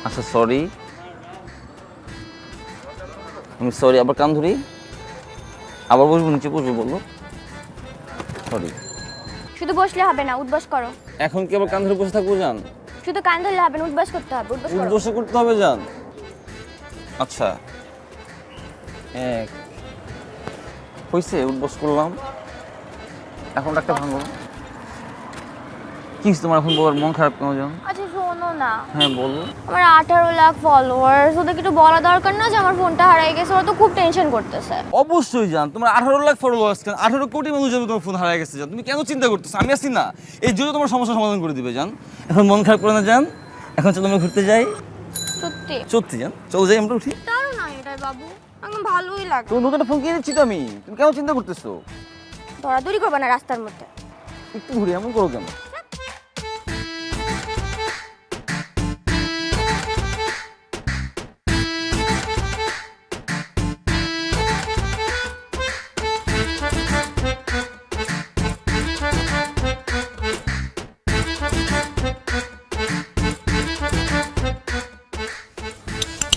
আচ্ছা সরি, আমি সরি। আবার কান ধরি, আবার বসবো, নিচে বসবো, বললো সরি। শুধু বসলে হবে না, উঠবস করো। এখন কি আবার কান ধরে বসে থাকবো জান? শুধু কান ধরলে হবে না, উঠবস করতে হবে, উঠবস করো। বসে করতে হবে জান। আচ্ছা এক হয়েছে, উঠবস করলাম, এখন একটা ভাঙো। কি তোমার এখন বলার মন খারাপ কেন জান? আচ্ছা শোনো না, হ্যাঁ বলো। আমার 18 লাখ ফলোয়ার্স, ওদেরকে একটু বলা দরকার না যে আমার ফোনটা হারিয়ে গেছে? ওরা তো খুব টেনশন করতেছে। অবশ্যই জান, তোমার 18 লাখ ফলোয়ার্স, কেন 18 কোটি মানুষ জানো তোমার ফোন হারিয়ে গেছে জান। তুমি কেন চিন্তা করতেছো? আমি আছি না, এই জন্য তোমার সমস্যার সমাধান করে দিবে জান। এখন মন খারাপ করে না জান, এখন চলো আমরা ঘুরতে যাই। সত্যি সত্যি জান, চলো যাই আমরা, উঠি। তারও না এটাই বাবু, আমার ভালোই লাগে। তুমি নতুন ফোন কিনে দিচ্ছি তো আমি, তুমি কেন চিন্তা করতেছো? দৌড়াদৌড়ি করবে না রাস্তার মধ্যে। একটু ঘুরি, এমন করো কেন?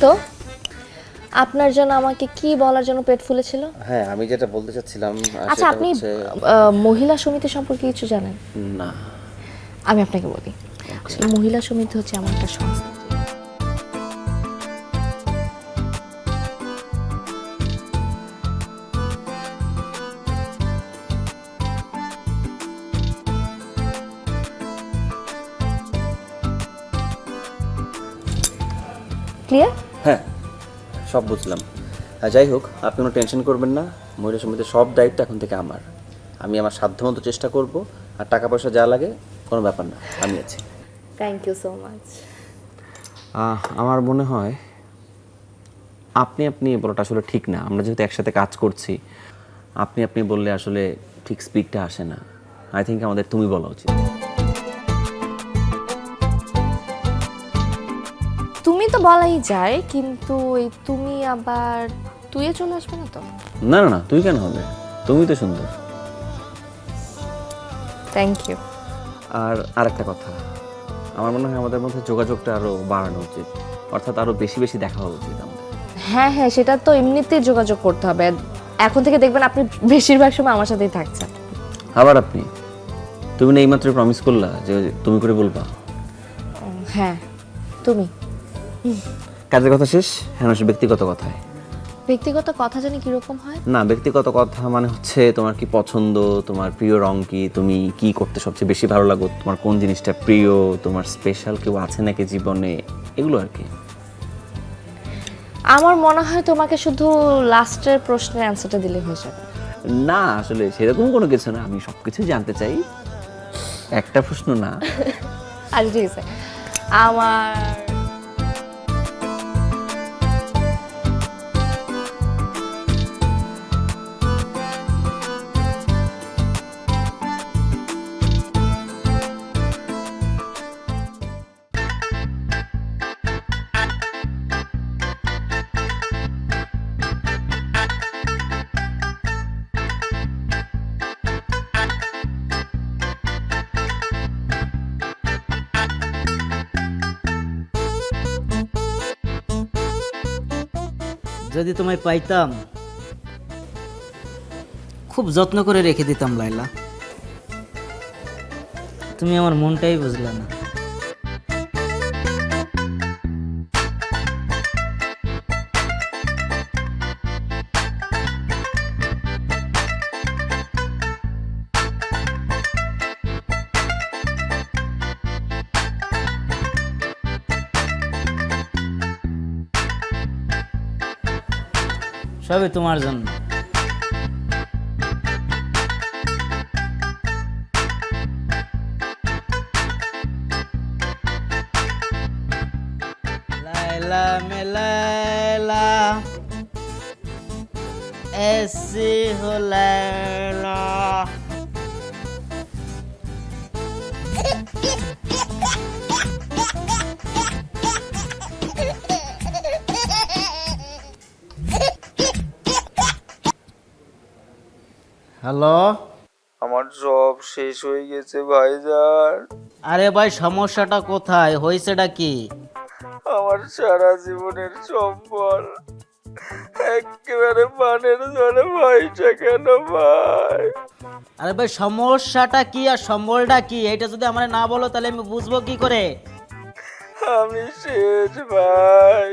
তো আপনার জন্য আমাকে কি বলার জন্য পেট ফুলেছিল? হ্যাঁ, আমি যেটা বলতে চাচ্ছিলাম আচ্ছা, আপনি মহিলা সমিতি সম্পর্কে কিছু জানেন? না। আমি আপনাকে বলি, আসলে মহিলা সমিতি হচ্ছে এমন একটা সংস্থা ক্লিয়ার? হ্যাঁ, সব বুঝলাম। যাই হোক, আপনি কোনো টেনশন করবেন না, মহিলা সমিতির সব দায়িত্ব এখন থেকে আমার। আমি আমার সাধ্যমতো চেষ্টা করব, আর টাকা পয়সা যা লাগে কোনো ব্যাপার না, আমি আছি। Thank you so much. আমার মনে হয় আপনি বলাটা আসলে ঠিক না। আমরা যেহেতু একসাথে কাজ করছি, আপনি বললে আসলে ঠিক স্পিডটা আসে না। আই থিঙ্ক আমাদের তুমি বলা উচিত। তুমি তো বলাই যায়, কিন্তু এই তুমি আবার তুইয়ে চলে আসবে না তো? না না না, তুই কেন হবে? তুমি তো সুন্দর। Thank you. আর আরেকটা কথা, আমার মনে হয় আমাদের মধ্যে যোগাযোগটা আরো বাড়ানো উচিত, অর্থাৎ আরো বেশি বেশি দেখা হওয়া উচিত আমাদের। হ্যাঁ হ্যাঁ, সেটা তো এমনিতেই যোগাযোগ করতে হবে। এখন থেকে দেখবেন আপনি বেশিরভাগ সময় আমার সাথেই থাকছেন। আবার তুমি না এইমাত্র প্রমিস করলা যে তুমি করে বলবা। হ্যাঁ, তুমি। কাজের কথা শেষ, হ্যাঁ ব্যক্তিগত কথায়। ব্যক্তিগত কথা জানি কিরকম হয়? না, ব্যক্তিগত কথা মানে হচ্ছে তোমার কি পছন্দ, তোমার প্রিয় রং কি, তুমি কি করতে সবচেয়ে বেশি ভালো লাগো, তোমার কোন জিনিসটা প্রিয়, তোমার স্পেশাল কেউ আছে নাকি জীবনে, এগুলো আর কি। আমার মনে হয় তোমাকে শুধু লাস্টের প্রশ্নের অ্যান্সারটা দিলে হয়ে যাবে। না, আসলে সেরকম কোনো কিছু না, আমি সবকিছু জানতে চাই, একটা প্রশ্ন না। আচ্ছা ঠিক আছে, আমার যদি তোমায় পাইতাম খুব যত্ন করে রেখে দিতাম লাইলা। তুমি আমার মনটাই বুঝলে না। সবই তোমার জন্য। লা মেলা ऐसी हो लैला। হ্যালো, আমার সব শেষ হয়ে গেছে ভাইজান। আরে ভাই সমস্যাটা কোথায় হয়েছেটা কি? আমার সারা জীবনের সম্বল একেবারে পানের জলে ভাইটা কেন ভাই? আরে ভাই সমস্যাটা কি আর সম্বলটা কি এটা যদি আমার না বলো তাহলে আমি বুঝবো কি করে? আমি শেষ ভাই।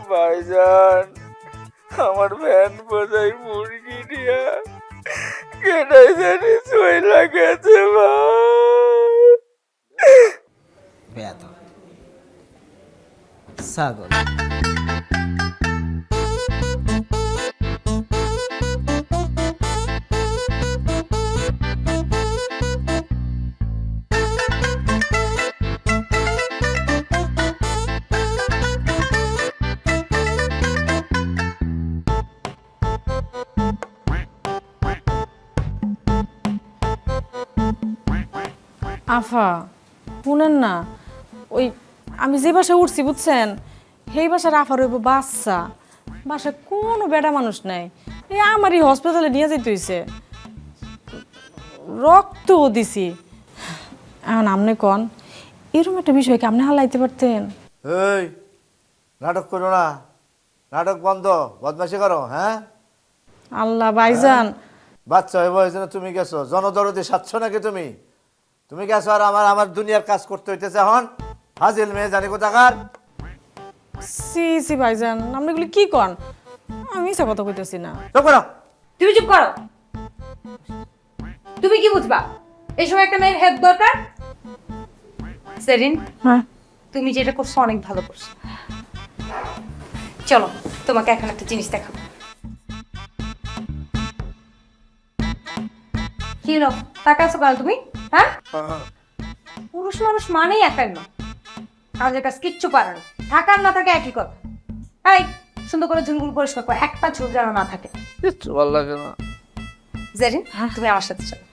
ভাইজান আমার ভ্যান বোঝাই মুরগি দিয়া কেনাই জানি চইলা গেছে ভাই। বেয়াদব ছাগল। আফা শুনেন না, ওই আমি যে বাসায় উঠছি বুঝছেন, সেই বাসার আফার হইব বাচ্চা। বাসায় কোনো বেটা মানুষ নাই, এই আমারই হসপিটালে নিয়ে যেতে হইছে, রক্তও দিছি। এখন আপনি কন এরকম একটা বিষয় কি আপনি হালাইতে পারতেন? এই নাটক করো না, নাটক বন্ধ, বদমাশি করো। হ্যাঁ আল্লাহ ভাইজান, বাচ্চা হইব এই জন্য তুমি গেছো জনদরদি সাচ্ছ নাকি? তুমি তুমি গেছো আর আমার দুনিয়ার কাজ করতে হইতেছে এখন। হাজিল মেয়ে জানি কোথাকার। সি সি ভাইজান, আপনি এগুলি কি কন? আমি সে কথা কইতেছি না। তুমি চুপ করো। তুমি কি বুঝবা এই সময় একটা মেয়ের হেল্প দরকার? সেরিন, হ্যাঁ তুমি যেটা করছো অনেক ভালো করছো। চলো তোমাকে এখন একটা জিনিস দেখাবো। কি হলো তাকাচ্ছো কেন তুমি? হ্যাঁ, পুরুষ মানুষ মানেই একাই না, কাজের কাজ কিচ্ছু পারে না, থাকার না থাকে একই কথা। এই সুন্দর করে ঝুলগুলো পরিষ্কার করে, একটা ঝুল যেন না থাকে। কিচ্ছু ভালো লাগে না। জেরিন, তুমি আমার সাথে চলো।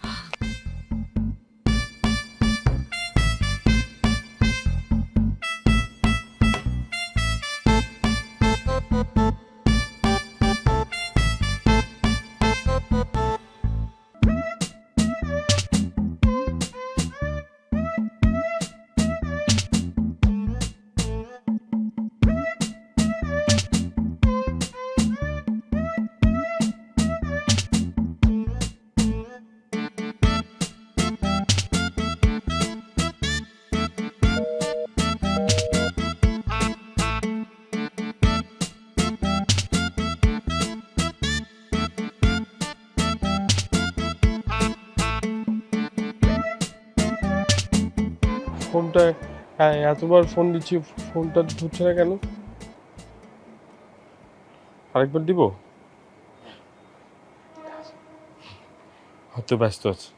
ফোনটা এতবার ফোন দিচ্ছি, ফোনটা ধরছে না কেন? আরেকবার দিব? হয়তো ব্যস্ত আছে।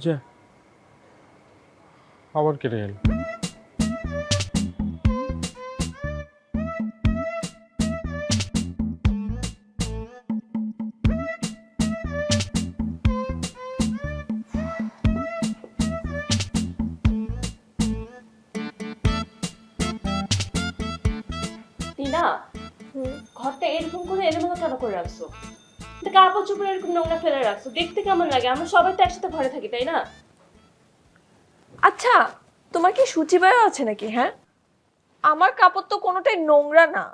যা আবার কেটে গেল। টিনা, ঘরটা এরকম করে এলোমেলো কেন করে রাখছো? কাপড় চোপড় এরকম নোংরা ফেলে রাখছো, দেখতে কেমন লাগে? আমরা সবাই তো একসাথে ঘরে থাকি, তাই না? আচ্ছা, তোমার কি সূচিবায়ও আছে নাকি? হ্যাঁ, আমার কাপড় তো কোনোটাই নোংরা না।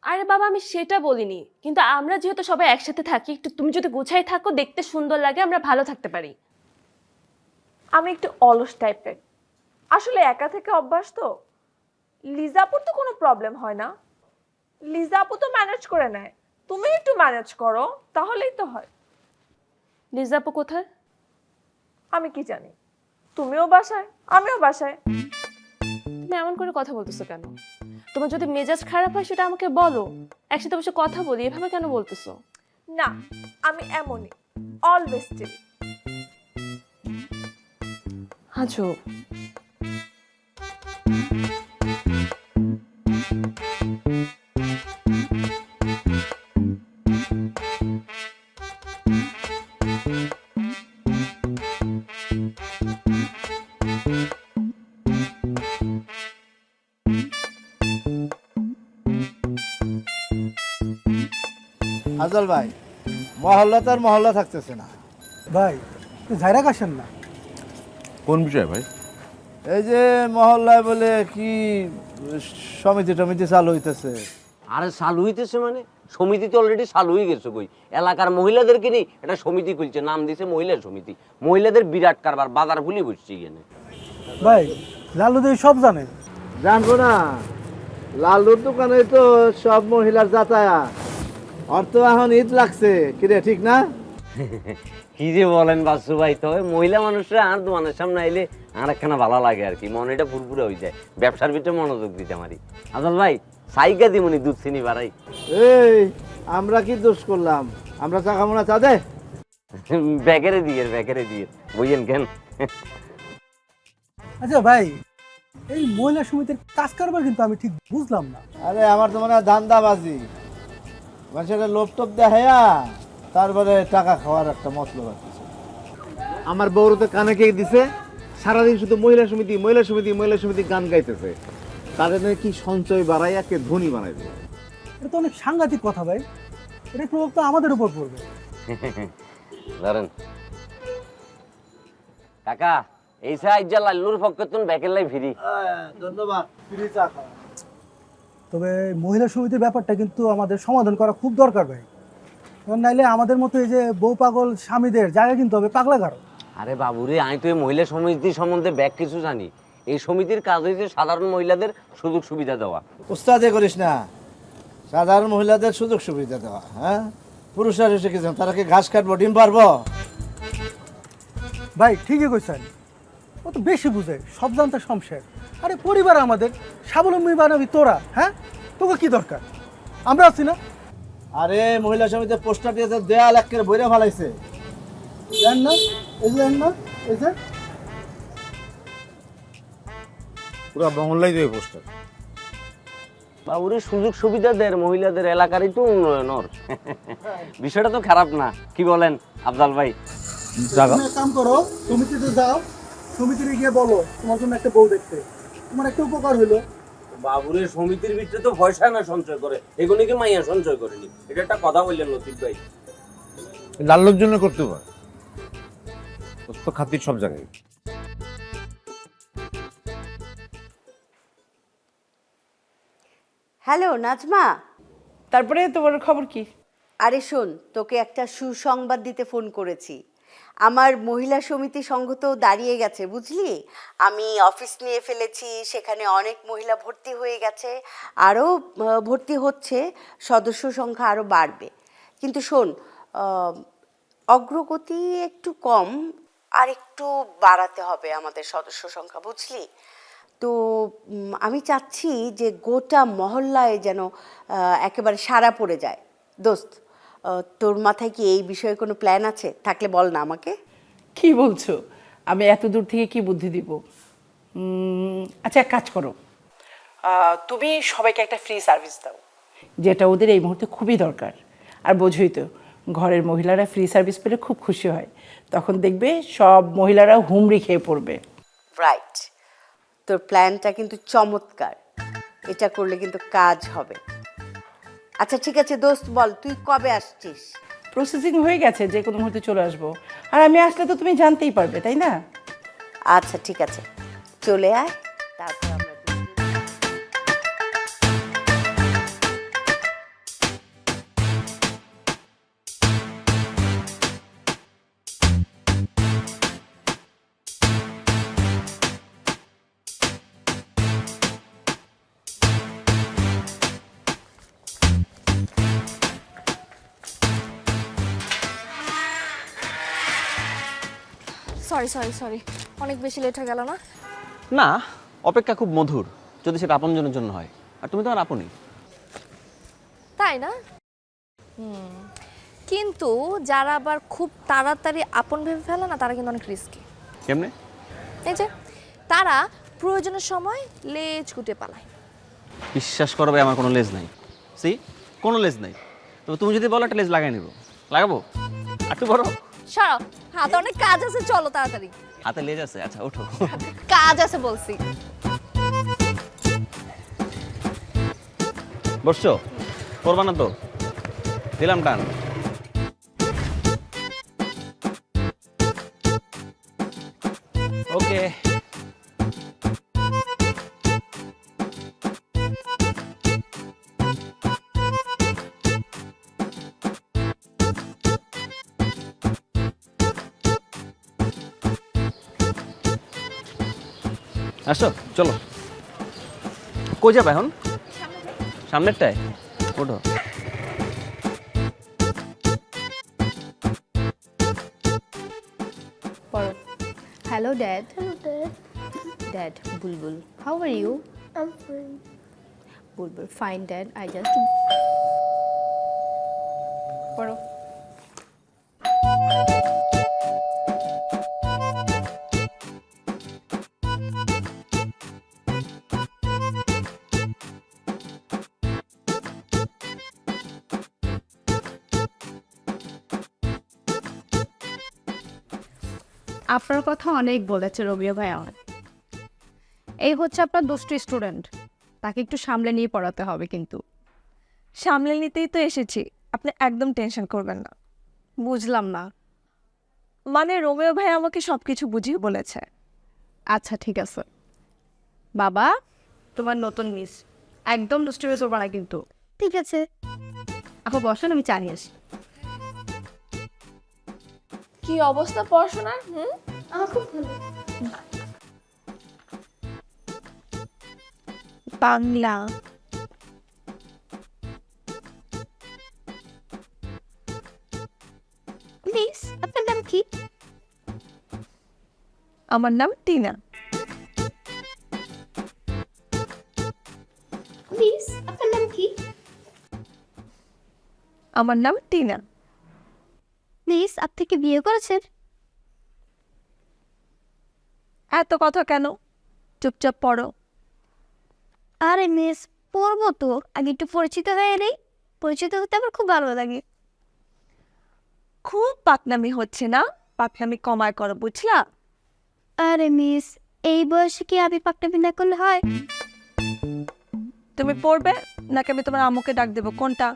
আরে বাবা, আমি সেটা বলিনি, কিন্তু আমরা যেহেতু সবাই একসাথে থাকি, একটু তুমি যদি গুছাই থাকো, দেখতে সুন্দর লাগে, আমরা ভালো থাকতে পারি। আমি একটু অলস টাইপের, আসলে একা থেকে অভ্যাস তো। লিজাপুর তো কোনো প্রবলেম হয় না, লিজাপু তো ম্যানেজ করে নেয়, তুমি একটু ম্যানেজ করো তাহলেই তো হয়। লিজাপু কোথায়? আমি কি জানি, তুমিও বাসায় আমিও বাসায়। তুমি এমন করে কথা বলতেছো কেন? তোমার যদি মেজাজ খারাপ হয় সেটা আমাকে বলো, একসাথে বসে কথা বলি, এভাবে কেন বলতেছো? না, আমি এমনই, অলওয়েজ চিল। আজব। আজল ভাই, মহল্লা তো আর মহল্লা থাকতেছে না ভাই ঝাইরা কাশেন না। কোন বিষয় ভাই? এই যে মহল্লায় বলে কি সমিতি টমিতি চালু হইতেছে। আরে চালু হইতেছে মানে সমিতি তো অলরেডি চালু হয়ে গেছে। কই এলাকার মহিলাদেরকে নিয়ে একটা সমিতি খুলছে, নাম দিছে মহিলা সমিতি। মহিলাদের বিরাট কারবার, বাজার ভুলি বসছে এখানে। ভাই লালু দেই সব জানে। জানবো না, লালুর দোকানে তো সব মহিলার যাতায়াত। আর তো এখন ঈদ লাগছে, কিরে ঠিক না? কি যে বলেন বাসু ভাই, তবে মহিলা মানুষরা আর দোকানের সামনে আইলে আর একখানা ভালো লাগে আর কি, মনেটা ফুরফুরে হয়ে যায়। ব্যবসার ভিতরে মনোযোগ দিতে পারি। আজল ভাই সাইকা দিমনি দুধ চিনি বাড়াই। এই আমরা কি দোষ করলাম? আমরা চা খাবো না, চা দে। ব্যাকেরে দিয়ে বুঝেন কেন? আচ্ছা ভাই, এই মহিলা সমিতির কাজ কারবার কিন্তু আমি ঠিক বুঝলাম না। আরে আমার তো মনে হয় ধান্দাবাজি, মানুষের লোভ টোপ দেখাইয়া তারপরে টাকা খাওয়ার একটা মতলব আছে। আমার বউর তো কানে কে দিছে, সারাদিন শুধু মহিলা সমিতি মহিলা সমিতি মহিলা সমিতি গান গাইতেছে। তাদের কি সঞ্চয় বাড়াইয়া কে ধনী বানাইবে? এটা তো অনেক সাংঘাতিক কথা ভাই, এটা প্রভাব তো আমাদের উপর পড়বে। ধরেন কাকা, এই সাইজ যা লাল্লুর পক্ষে তুমি ব্যাকের লাই ফিরি। ধন্যবাদ, ফ্রি চা খাও। তবে মহিলা সমিতির ব্যাপারটা কিন্তু আমাদের সমাধান করা খুব দরকার ভাই, কারণ নাইলে আমাদের মতো এই যে বউ পাগল স্বামীদের জায়গা কিন্তু হবে পাগলা গারো। আরে বাবুরে, আমি তো এই মহিলা সমিতি সম্বন্ধে ব্যাক কিছু জানি। এই সমিতির কাজ হয়েছে সাধারণ মহিলাদের সুযোগ সুবিধা দেওয়া। উস্তাদে করিস না, সাধারণ মহিলাদের সুযোগ সুবিধা দেওয়া। হ্যাঁ, পুরুষরা এসে কিছু তারা কি ঘাস কাটবো, ডিম পারবো? ভাই ঠিকই কইছেন, ও তো বেশি বুঝে, সব জানতে শমশের। আরে পরিবার আমাদের, স্বাবলম্বী বানাবি তোরা। হ্যাঁ, তোকে কি দরকার? আমরা আছি না। আরে মহিলা সমিতির পোস্টার দিয়ে দেয়াল একের বইরে ফেলাইছে। জান না, এই যে না, এই যে পুরা মহল্লাই দেবে পোস্টার। বাবুরে সুযোগ সুবিধা দেয় মহিলাদের, এলাকারই তো উন্নয়ন। বিষয়টা তো খারাপ না, কি বলেন আফজাল ভাই? তুমি এক কাম করো, সমিতিতে যাও, সমিতিতে গিয়ে বলো তোমার জন্য একটা বউ দেখতে, তোমার একটা উপকার হইলো। বাবুরে সমিতির ভিতরে তো পয়সা না সঞ্চয় করে, এগুলো কি মাইয়া সঞ্চয় করেনি? এটা একটা কথা বললেন লতিফ ভাই। লাল্লুর জন্য করতে পারে, তো খাতির সব জায়গায়। হ্যালো নাজমা, তারপরে তোমার খবর কি? আরে শোন, তোকে একটা সুসংবাদ দিতে ফোন করেছি। আমার মহিলা সমিতি সংঘ তো দাঁড়িয়ে গেছে বুঝলি। আমি অফিস নিয়ে ফেলেছি, সেখানে অনেক মহিলা ভর্তি হয়ে গেছে, আরও ভর্তি হচ্ছে, সদস্য সংখ্যা আরও বাড়বে। কিন্তু শোন, অগ্রগতি একটু কম, আর একটু বাড়াতে হবে আমাদের সদস্য সংখ্যা বুঝলি। তো আমি চাচ্ছি যে গোটা মহল্লায় যেন একেবারে সারা পড়ে যায়। দোস্ত, তোর মাথায় কি এই বিষয়ে কোনো প্ল্যান আছে? থাকলে বল না আমাকে। কি বলছো? আমি এত দূর থেকে কি বুদ্ধি দিব? আচ্ছা এক কাজ করো, তুমি সবাইকে একটা ফ্রি সার্ভিস দাও, যেটা ওদের এই মুহূর্তে খুবই দরকার। আর বোঝোই তো, ঘরের মহিলারা ফ্রি সার্ভিস পেলে খুব খুশি হয়, তখন দেখবে সব মহিলারা হুমড়ি খেয়ে পড়বে। রাইট, তোর প্ল্যানটা কিন্তু চমৎকার, এটা করলে কিন্তু কাজ হবে। আচ্ছা ঠিক আছে দোস্ত, বল তুই কবে আসছিস? প্রসেসিং হয়ে গেছে, যে কোনো মুহূর্তে চলে আসবো। আর আমি আসলে তো তুমি জানতেই পারবে, তাই না? আচ্ছা ঠিক আছে, চলে আয়, তারপর আমরা সরি সরি সরি, অনেক বেশি লেট হয়ে গেল না? না, অপেক্ষা খুব মধুর যদি সেটা আপনজনের জন্য হয়, আর তুমি তো আমার আপনই। তাই না? কিন্তু যারা আবার খুব তাড়াতাড়ি আপন ভেবে ফেলে না, তারা কিন্তু অনেক রিস্কি। কেমনে? এই যে তারা প্রয়োজনের সময় লেজ গুটে পালায়। বিশ্বাস করো ভাই, আমার কোনো লেজ নাই। সি, কোনো লেজ নাই। তবে তুমি যদি বলো একটা লেজ লাগাই নেবো। লাগাবো? আর একটু বড় সরব, হাতে অনেক কাজ আছে, চলো তাড়াতাড়ি। হাতে লেজ আছে? আচ্ছা ওঠো। কাজ আছে বলছি। বসছো? করবা না তো? দিলাম টান। ওকে। আসো, চলো। কই যাবে এখন? সামনেরটায় ওঠো। Hello, Dad. Hello, Dad. Dad, Bulbul. How are you? I'm fine. Bulbul, fine, Dad. I just. পড়ো। আপনার কথা অনেক বলেছে রবিও ভাই আমার। এই হচ্ছে আপনার দুষ্টু স্টুডেন্ট, তাকে একটু সামলে নিয়ে পড়াতে হবে কিন্তু। সামলে নিতেই তো এসেছি, আপনি একদম টেনশন করবেন না। বুঝলাম না। মানে রোমিও ভাই আমাকে সব কিছু বুঝিয়ে বলেছে। আচ্ছা ঠিক আছে। বাবা, তোমার নতুন মিস একদম দুষ্টু হয়ে চলবে না কিন্তু। ঠিক আছে। আপু বসেন, আমি চা নিয়ে আসি। কি অবস্থা পড়াশোনার? আমার খুব ভালো। বাংলা। মিস, আপনার নাম কি? আমার নাম টিনা। মিস, আপনার নাম কি? আমার নাম টিনা। মিস, আপনি কি বিয়ে করেছেন? এত কথা কেন? চুপচাপ পড়ো। আরে মিস, পড়বো তো, আগে একটু পরিচিত হয়ে নেই। পরিচিত হতে আমার খুব ভালো লাগে। খুব পাকনামি হচ্ছে না? পাকনামি কমায় করো, বুঝলা? আরে মিস, এই বয়সে কি আমি পাকনামি না করলে হয়? তুমি পড়বে নাকি আমি তোমার আম্মুকে ডাক দেবো, কোনটা?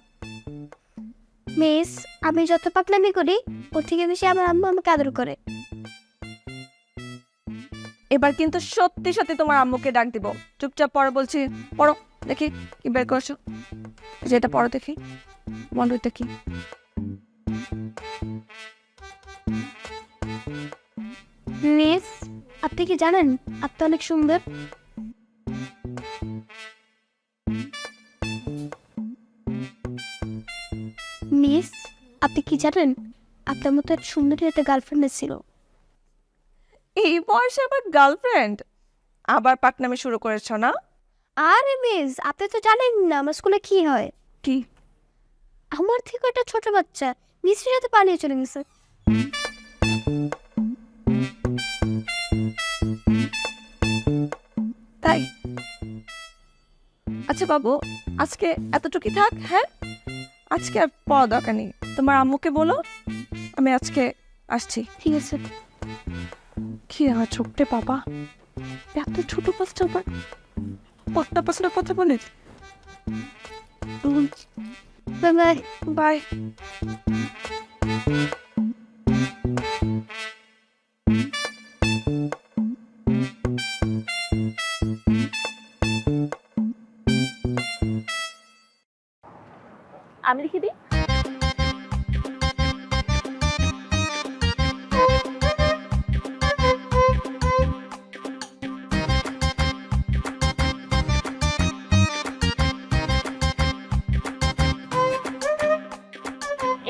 মিস, আমি যত পাকনামি করি ওর থেকে বেশি আমার আম্মু আমাকে আদর করে। এবার কিন্তু সত্যি সত্যি তোমার আম্মুকে ডাক দিব। চুপচাপ পড়ো বলছি। পড়ো দেখি কি বের করছো। যেটা পড়ো দেখি, বন্ধুটা কি? মিস, আপনি কি জানেন আপনি অনেক সুন্দর? মিস, আপনি কি জানেন আপনার মতো এক সুন্দরী একটা গার্লফ্রেন্ড ছিল। এই বয়সে আবার গার্লফ্রেন্ড? আবার পাকনামি শুরু করেছো না? আরে মিস, আপনি তো জানেন না আমার স্কুলে কি হয়। কি? আমার থেকে একটা ছোট বাচ্চা মিস্ত্রির সাথে পালিয়ে চলে গেছে। তাই? আচ্ছা বাবু, আজকে এতটুকুই থাক। হ্যাঁ, আজকে আর পড়া দরকার নেই। তোমার আম্মুকে বলো আমি আজকে আসছি। ঠিক আছে। কি আমার ছোট্টে বাবা, এত ছোট বাচ্চা আবার পড়তে পছন্দের কথা বলে। Bye bye. বাই। আমি লিখে দিই।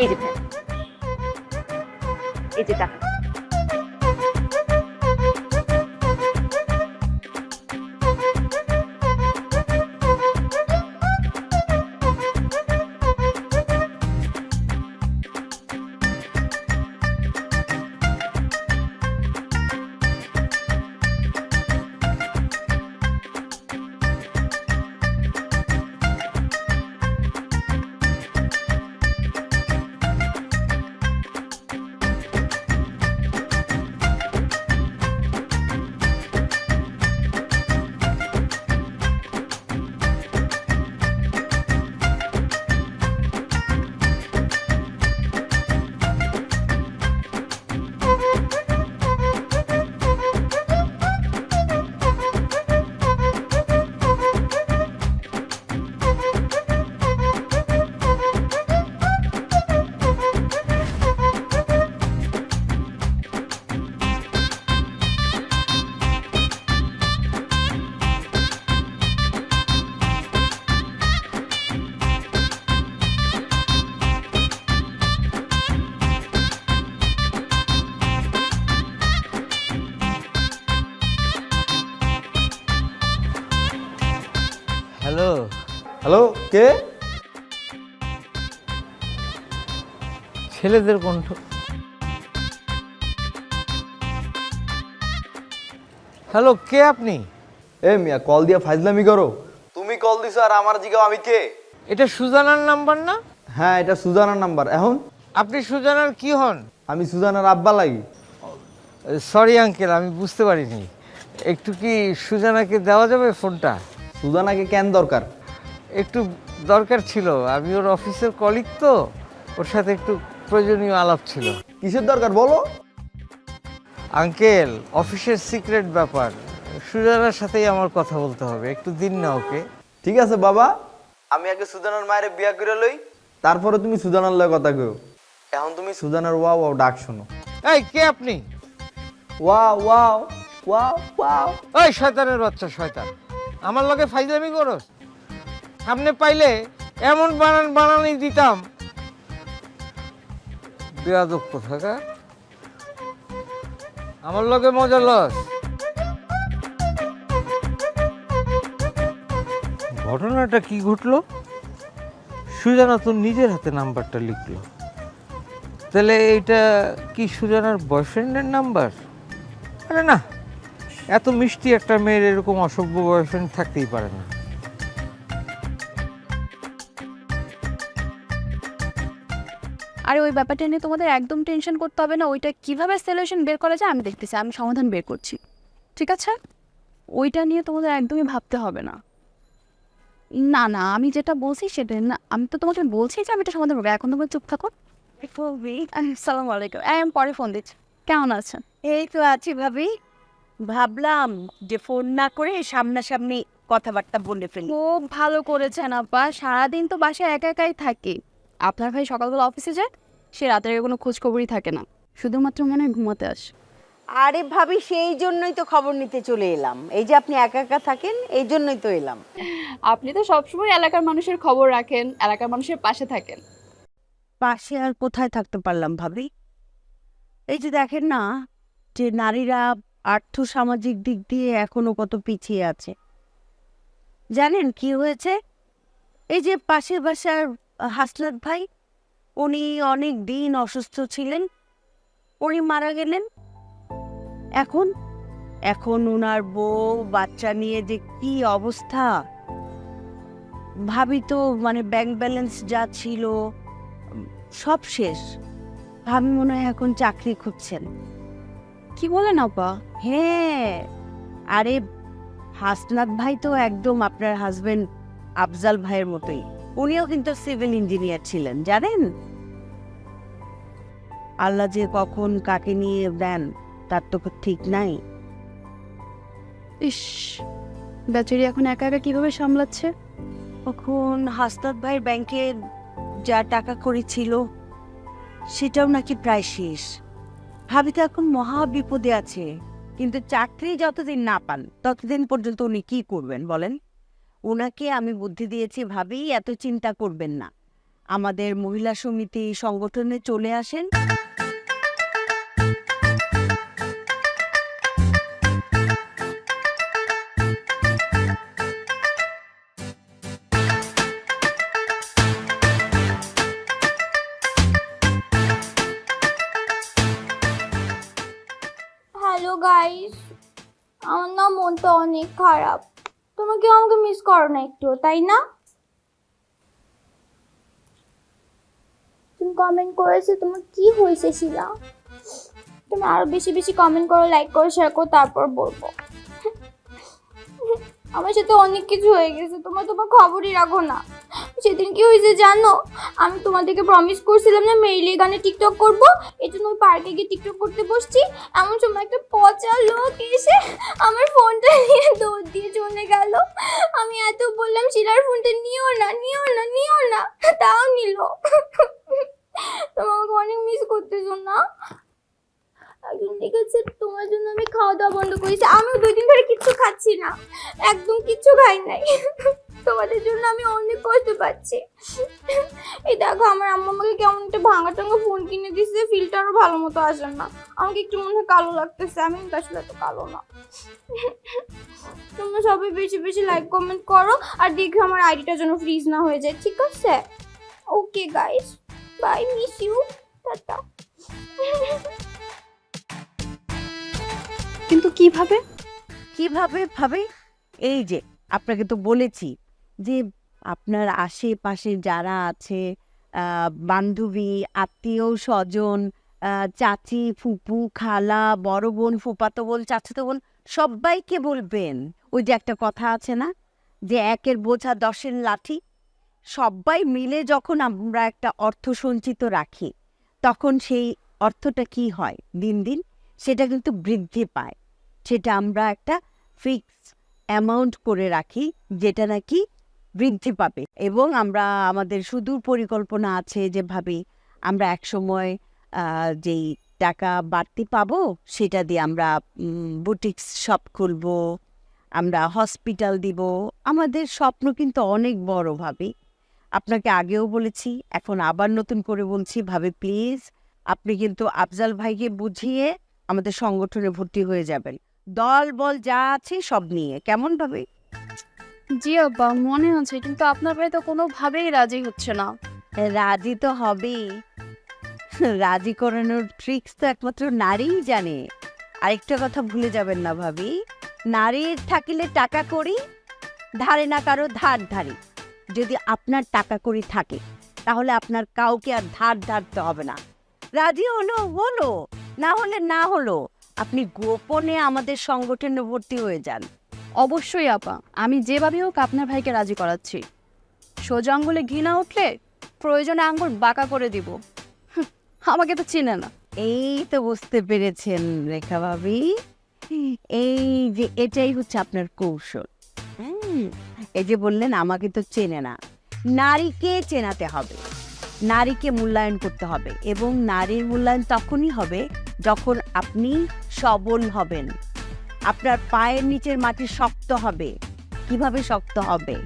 এই যে pen, এই যে টাকা। কে? ছেলেদের কণ্ঠ। হ্যালো, কে আপনি? এ মিয়া, কল দিয়া ফাইজলামি করো। তুমি কল দিছো আর আমার জিগাও আমি কে? এটা সুজানার নাম্বার না? হ্যাঁ, এটা সুজানার নাম্বার। এখন আপনি সুজানার কি হন? আমি সুজানার আব্বা লাগি। সরি আঙ্কেল, আমি বুঝতে পারিনি। একটু কি সুজানাকে দেওয়া যাবে ফোনটা? সুজানাকে কেন দরকার? একটু দরকার ছিল, আমি ওর অফিসের কলিগ তো, ওর সাথে একটু প্রয়োজনীয় আলাপ ছিল। কিসের দরকার বলো? আঙ্কেল, অফিসের সিক্রেট ব্যাপার, সুজানার সাথেই আমার কথা বলতে হবে, একটু দিন না ওকে। ঠিক আছে বাবা, আমি আগে সুজানার মায়ের বিয়া করে লই, তারপরে তুমি সুজানার লগে কথা কইও। এখন তুমি সুজানার ওয়াও ওয়াও ডাক শোনো। এই, কে আপনি? Wow wow wow wow. ওই শয়তানের বাচ্চা শয়তান, আমার লগে ফাইজলামি করস? সামনে পাইলে এমন বানানি দিতাম। বেয়াদব কোথাকার, আমার লগে মজা লস। ঘটনাটা কি ঘটলো? সুজানা তো নিজের হাতে নাম্বারটা লিখলো, তাহলে এইটা কি সুজানার বয়ফ্রেন্ডের নাম্বার? আরে না, এত মিষ্টি একটা মেয়ের এরকম অসভ্য বয়ফ্রেন্ড থাকতেই পারে না। আরে ওই ব্যাপারটা নিয়ে তোমাদের একদম টেনশন করতে হবে না। ওইটা কিভাবে সলিউশন বের করা যায় আমি দেখতেছি, আমি সমাধান বের করছি, ঠিক আছে? ওইটা নিয়ে তোমাদের একদমই ভাবতে হবে না। না না, আমি যেটা বলছি সেটা না, আমি তো তোমাকে বলছি যে আমি এটা সমাধান করবো। এখন তোমরা চুপ থাকো। আসসালামু আলাইকুম, আমি পরে ফোন দিচ্ছি। কেমন আছেন? এই তো আছি ভাবি, ভাবলাম যে ফোন না করে সামনাসামনি কথাবার্তা বলে ফেলি। খুব ভালো করেছেন আপা, সারাদিন তো বাসায় একা একাই থাকি। আপনার ভাই সকালবেলা অফিসে যায়, সে রাতের কোনো খোঁজ খবরই থাকে না, শুধুমাত্র মনে হয় ঘুমাতে আসে। আরে ভাবি, সেই জন্যই তো খবর নিতে চলে এলাম। এই যে আপনি একা একা থাকেন, এই জন্যই তো এলাম। আপনি তো সবসময় এলাকার মানুষের খবর রাখেন, এলাকার মানুষের পাশে থাকেন। পাশে আর কোথায় থাকতে পারলাম ভাবি? এই যে দেখেন না, যে নারীরা আর্থ সামাজিক দিক দিয়ে এখনো কত পিছিয়ে আছে। জানেন কি হয়েছে? এই যে পাশের বাসার হাসনাত ভাই, উনি অনেক দিন অসুস্থ ছিলেন, উনি মারা গেলেন। এখন এখন ওনার বউ বাচ্চা নিয়ে যে কি অবস্থা ভাবি, তো মানে ব্যাংক ব্যালেন্স যা ছিল সব শেষ। ভাবি মনে হয় এখন চাকরি খুঁজছেন। কি বলেন আপা? হ্যাঁ, আরে হাসনাত ভাই তো একদম আপনার হাজবেন্ড আফজাল ভাইয়ের মতোই, উনিও কিন্তু সিভিল ইঞ্জিনিয়ার ছিলেন, জানেন? আল্লাহ যে কখন কাকে নিয়ে দেন তার তো ঠিক নাই। ইস, বেচারি এখন একা একা কিভাবে সামলাচ্ছে? তখন হাসনাত ভাইয়ের ব্যাংকে যা টাকা করেছিল সেটাও নাকি প্রায় শেষ। ভাবি তো এখন মহা বিপদে আছে, কিন্তু চাকরি যতদিন না পান ততদিন পর্যন্ত উনি কি করবেন বলেন? ওনাকে আমি বুদ্ধি দিয়েছি, ভাবি এত চিন্তা করবেন না, আমাদের মহিলা সমিতি সংগঠনে চলে আসেন। হ্যালো গাইস, আমার না মনটা অনেক খারাপ। তোমরা কেউ আমাকে মিস করো না একটু, তাই না? তুমি কমেন্ট করেছো, তোমার কি হয়েছে শিলা? তুমি আরো বেশি বেশি কমেন্ট করো, লাইক করো, শেয়ার করো, তারপর বলবো। আমার সাথে অনেক কিছু হয়ে গেছে, তোমার খবরই রাখো না। সেদিন কি হয়েছে জানো? আমি তোমাদেরকে প্রমিস করছিলাম না মেইলে গানে টিকটক করবো, এই জন্য ওই পার্কে গিয়ে টিকটক করতে বসছি। এমন সময় একটা পচা লোক এসে আমার ফোনটা নিয়ে দৌড় দিয়ে চলে গেল। আমি এত বললাম শিলার ফোনটা নিও না, নিও না, নিও না, তাও নিল। তোমাকে অনেক মিস করতেছো না? একদম ঠিক আছে, তোমার জন্য আমি খাওয়া দাওয়া বন্ধ করেছি। আমিও 2 দিন ধরে কিচ্ছু খাচ্ছি না, একদম কিচ্ছু খাই নাই। তোমাদের জন্য আমি অনেক কষ্ট পাচ্ছি। এই দেখো আমার আম্মু আমাকে কেমন একটা ভাঙা টাঙা ফোন কিনে দিচ্ছে, ফিল্টারও ভালো মতো আসে না, আমাকে একটু মনে হয় কালো লাগতেছে, আমি কিন্তু আসলে এত কালো না। তোমরা সবাই বেশি বেশি লাইক কমেন্ট করো আর দেখো আমার আইডিটা যেন ফ্রিজ না হয়ে যায়, ঠিক আছে? Okay guys, bye, miss you, tata. কিন্তু কিভাবে? কিভাবে ভাবে? এই যে আপনাকে তো বলেছি যে আপনার আশেপাশে যারা আছে, বান্ধবী, আত্মীয় স্বজন, চাচি, ফুপু, খালা, বড় বোন, ফুপাতো বোন, চাচাতো বোন, সবাইকে বলবেন। ওই যে একটা কথা আছে না, যে একের বোঝা 10-এর লাঠি। সবাই মিলে যখন আমরা একটা অর্থ সঞ্চিত রাখি, তখন সেই অর্থটা কি হয় দিন দিন, সেটা কিন্তু বৃদ্ধি পায়। সেটা আমরা একটা ফিক্স অ্যামাউন্ট করে রাখি, যেটা নাকি বৃদ্ধি পাবে। এবং আমরা আমাদের সুদূর পরিকল্পনা আছে যে ভাবি আমরা একসময় যেই টাকা বাড়তি পাবো সেটা দিয়ে আমরা বুটিক্স শপ খুলবো, আমরা হসপিটাল দিব। আমাদের স্বপ্ন কিন্তু অনেক বড় ভাবি। আপনাকে আগেও বলেছি, এখন আবার নতুন করে বলছি, ভাবি প্লিজ আপনি কিন্তু আফজাল ভাইকে বুঝিয়ে আমাদের সংগঠনে ভর্তি হয়ে যাবেন, দল বল যা আছে সব নিয়ে। কেমন ভাবে? জি আব্বা, মনে আছে, কিন্তু আপনার ভাই তো কোনোভাবেই রাজি হচ্ছে না। রাজি তো হবেই, রাজি করানোর ট্রিক্স তো একমাত্র নারীই জানে। আরেকটা কথা ভুলে যাবেন না ভাবি, নারীর থাকিলে টাকা করি, ধারে না কারো ধার ধারি। যদি আপনার টাকা করি থাকে তাহলে আপনার কাউকে আর ধার ধারতে হবে না। রাজি হলো হলো, না হলে না হলো, আপনি গোপনে আমাদের সংগঠনে ভর্তি হয়ে যান। অবশ্যই আপা, আমি যেভাবে হোক আপনার ভাইকে রাজি করাচ্ছি। সোজা আঙ্গুলে ঘি না উঠলে প্রয়োজনে আঙ্গুল বাঁকা করে দিব। আমাকে তো চিনে না। এই তো বুঝতে পেরেছেন রেখা ভাবি, এই যে এটাই হচ্ছে আপনার কৌশল। এই যে বললেন আমাকে তো চেনে না, নারীকে চেনাতে হবে, নারীকে মূল্যায়ন করতে হবে। এবং নারীর মূল্যায়ন তখনই হবে যখন আপনি সবল হবেন, আপনার পায়ের নিচের মাটি শক্ত হবে। কিভাবে শক্ত হবে?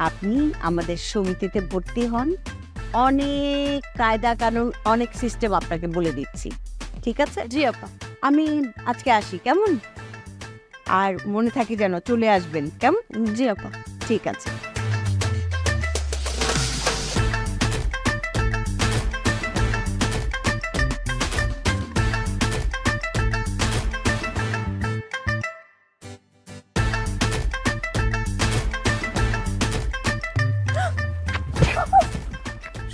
আপনি আমাদের সমিতিতে ভর্তি হন, অনেক কায়দা কানুন, অনেক সিস্টেম আপনাকে বলে দিচ্ছি, ঠিক আছে? জি আপা, আমি আজকে আসি, কেমন? আর মনে থাকে যেন চলে আসবেন, কেমন? জি আপা, ঠিক আছে।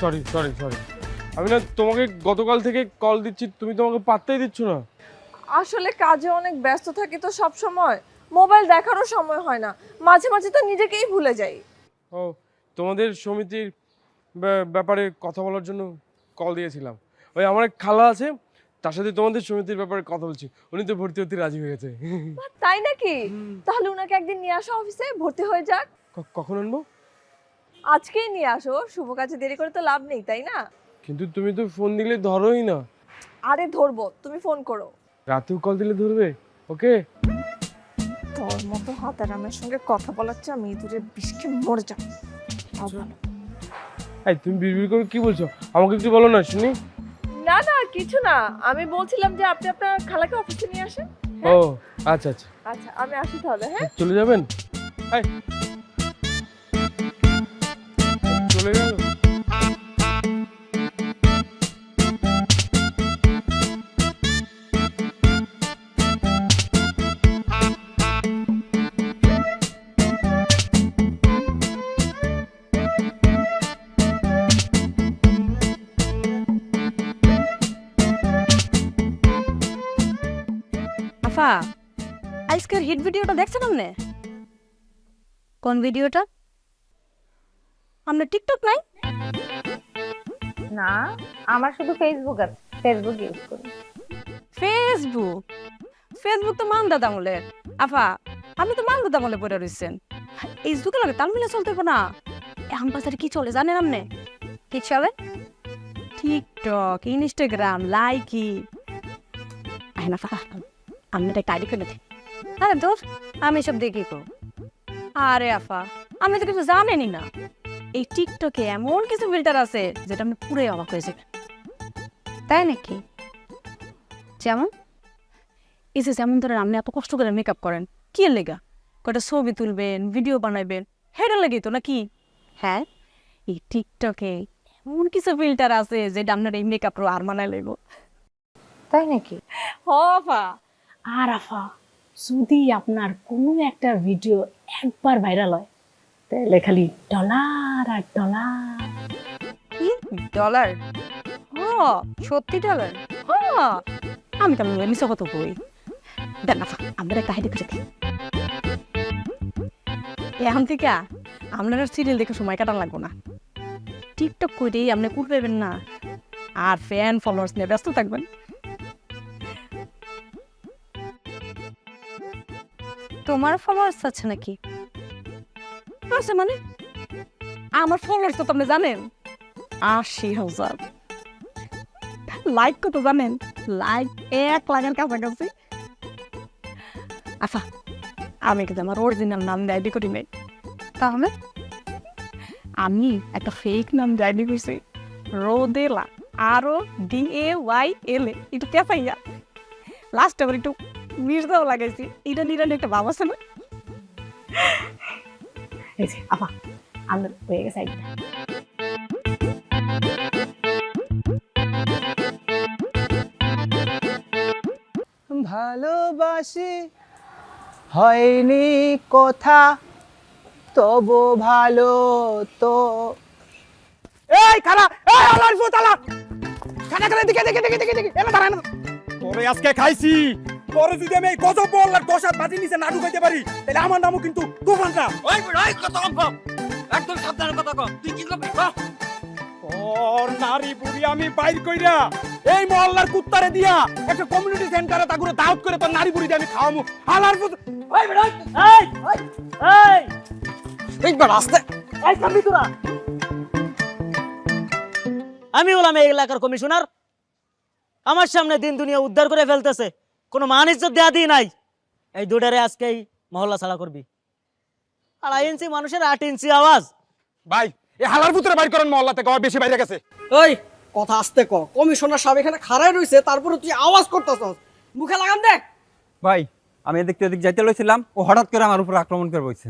সরি সরি সরি, আমি না তোমাকে গতকাল থেকে কল দিচ্ছি, তুমি তোমাকে পাত্তাই দিচ্ছ না। আসলে কাজে অনেক ব্যস্ত থাকি তো সব সময়, মোবাইল দেখারও সময় হয় না, মাঝে মাঝে তো নিজেকেই ভুলে যাই। ও, তোমাদের সমিতির ব্যাপারে কথা বলার জন্য কল দিয়েছিলাম। ওই আমার এক খালা আছে, তার সাথে তোমাদের সমিতির ব্যাপারে কথা বলছি, উনি তো ভর্তি হতে রাজি হয়ে গেছে। তাই নাকি? তাহলে উনাকে একদিন নিয়ে আসো অফিসে, ভর্তি হয়ে যাক। কখন আনবো? আজকেই নিয়ে আসো, শুভ কাজে দেরি করে তো লাভ নেই, তাই না? কিন্তু তুমি তো ফোন দিলে ধরোই না। আরে ধরবো, তুমি ফোন করো। রাতেও কল দিলে ধরবে? ওকে। তোর মতো হাতারামের সঙ্গে কথা বলার চেয়ে আমি দূরে বিষকে মরে যাব। এই তুমি বিড়বিড় করে কি বলছো? আমাকে একটু বলো না শুনি। না না কিছু না, আমি বলছিলাম যে আপনি আপনার খালাকে অফিসে নিয়ে আসেন। ও আচ্ছা আচ্ছা আচ্ছা আমি আসি তাহলে। হ্যাঁ চলে যাবেন? এই চলে গেল। আফা, আজকের হিট ভিডিওটা দেখছেন আপনি? কোন ভিডিওটা? আপনার টিকটক নাই? না, আমার শুধু ফেসবুক আছে, ফেসবুক ইউজ করি। ফেসবুক? ফেসবুক তো মান দাদা আমলের। আফা, আপনি তো মান দাদা আমলে পড়ে রয়েছেন, এই যুগে লাগে তাল মিলে চলতে না। এখন বাজারে কি চলে জানেন আপনি? কি চলে? TikTok, Instagram, Likee. আহেন আফা, আপনি একটা আইডি করে দেন। আরে দোষ, আমি সব দেখি কো। আরে আফা, আপনি তো কিছু জানেনই না। এই টিকটকে এমন কিছু ফিল্টার আছে যেটা আপনি পুরোই অবাক হয়ে যাবেন। তাই নাকি? যেমন এই যে যেমন ধরেন আপনি এত কষ্ট করে মেকআপ করেন, কি এর লেগা? কয়টা ছবি তুলবেন, ভিডিও বানাইবেন, হেডের লেগেই তো নাকি? হ্যাঁ, এই টিকটকে এমন কিছু ফিল্টার আছে যেটা আপনার এই মেকআপ আর মানায় লইব। তাই নাকি? হফা আর আফা, যদি আপনার কোনো একটা ভিডিও একবার ভাইরাল হয় তাহলে খালি ডলার আর ডলার। কি ডলার? সত্যি ডলার? আমি কেমন মিশা কত বই দেন আফা, আমাদের একটা হাইডে খুঁজে দিই। এখন থেকে আপনার সিরিয়াল দেখে সময় কাটান লাগবো না। টিকটক করেই আপনি কুল পাবেন না, আর ফ্যান ফলোয়ার্স নিয়ে ব্যস্ত থাকবেন। তোমার ফলোয়ার্স আছে নাকি? আছে মানে? আমার ফলোয়ার্স তো আপনি জানেন 80,000। লাইক কত জানেন? লাইক 1 লাখের কাছাকাছি। আফা, আমি কিন্তু আমার অরিজিনাল নাম দিয়ে আইডি করি নাই। তাহলে আমি একটা ফেক নাম দিয়ে আইডি করছি, রোদেলা, RODAYLA। একটু ক্যাফাইয়া, লাস্ট আবার একটু মির্জাও লাগাইছি। এটা নিরানি একটা ভাব আছে না? এই যে আফা, আমার হয়ে গেছে আইডিটা। ভালোবাসি হয়নি কথা, তবু ভালো তো। এই খারা, এই আল্লাহর ফুতালা খানা খানা দিকে দিকে দিকে দিকে দিকে এনে দাঁড়া না। তোরে আজকে খাইছি। তোরে যদি আমি এই গজব বললার 10 হাত বাজি নিচে না ঢুকাইতে পারি তাহলে আমার নামও কিন্তু তুফান না। ওই ওই কত কম, একদম সাবধানে কথা কম। তুই কি করবি? তোর নারী বুড়ি আমি বাইর কইরা এই মহল্লার কুত্তারে দিয়া একটা কমিউনিটি সেন্টারে তাগুলো দাওয়াত করে তোর নারী বুড়ি দিয়ে আমি খাওয়ামু। হালার পুত ওই বেড়া, এই এই এই বড় আস্তে, এই কামি তোরা। আমি হলাম এই এলাকার কমিশনার। আমার সামনে দিন দুনিয়া উদ্ধার করে ফেলতেছে, কোনো মান ইজ্জত দেয়া দিই নাই। এই দুটারে আজকে এই মহল্লা ছাড়া করবি। 2.5 ইঞ্চি মানুষের 8 ইঞ্চি আওয়াজ। ভাই এই হালার পুত্রে বাইর করেন মহল্লা থেকে, বেশি বাইরে গেছে। ওই কথা আস্তে ক, কমিশনার সাহেব এখানে খাড়াই রইছে, তারপরে তুই আওয়াজ করতেছস, মুখে লাগাম দে। ভাই আমি এদিক থেকে যাইতে লইছিলাম, ও হঠাৎ করে আমার উপর আক্রমণ করে বইছে।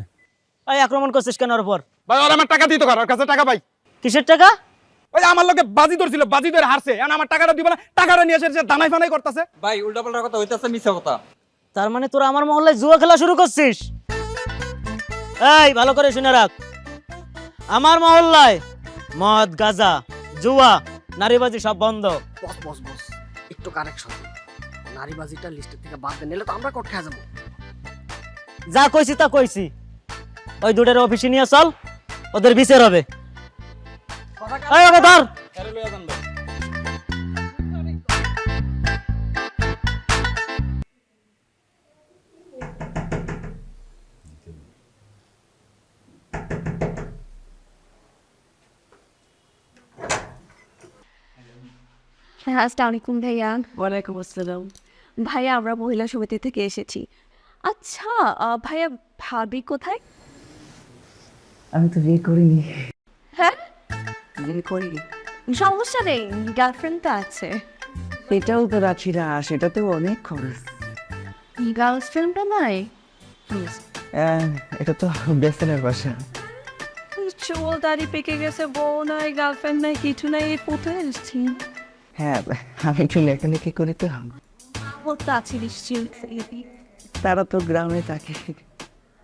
এই আক্রমণ করছিস কেন ওর উপর? ভাই ওর আমার টাকা দিতে কর, ওর কাছে টাকা পাই। কিসের টাকা? ওই আমার লোকে বাজি ধরছিল, বাজি ধরে হারছে, এখন আমার টাকাটা দিব না, টাকাটা নিয়ে এসে দানাই ফানাই করতেছে। ভাই উল্টাপাল্টা কথা হইতাছে, মিছা কথা। তার মানে তোরা আমার মহল্লায় জুয়া খেলা শুরু করছিস? এই ভালো করে শুনে রাখ, আমার মহল্লায় মদ, গাঁজা, জুয়া, নারীবাজি সব বন্ধ। বস বস বস, একটু কারেকশন। নারীবাজিটা লিস্টের থেকে বাদ দিয়ে নিলে তো আমরা কট খেয়ে যাবো। যা কইছি তা কইছি। ওই দুটার অফিসে নিয়ে চল, ওদের বিচার হবে। এই ওকে ধর। হ্যাঁ, আসসালামু আলাইকুম ভাইয়া। ওয়ালাইকুম আসসালাম। ভাইয়া আমরা মহিলা সমিতি থেকে এসেছি। আচ্ছা ভাইয়া, ভাবি কোথায়? আমি তো বিয়ে করিনি। হ্যাঁ, বিয়ে করিনি, সমস্যা নেই, গার্লফ্রেন্ড তো আছে। এটাও তো রাখি না, সেটাতেও অনেক খরচ। গার্লফ্রেন্ডটা নাই? এটা তো বেসনের বাসা। চুল দাড়ি পেকে গেছে, বউ নাই, গার্লফ্রেন্ড নাই, কিছু নাই, এই কোথায় এসেছি? হ্যাঁ, আমি একটু লেখালেখি করি তো। বলতে আছি নিশ্চয়ই। তারা তো গ্রামে থাকে।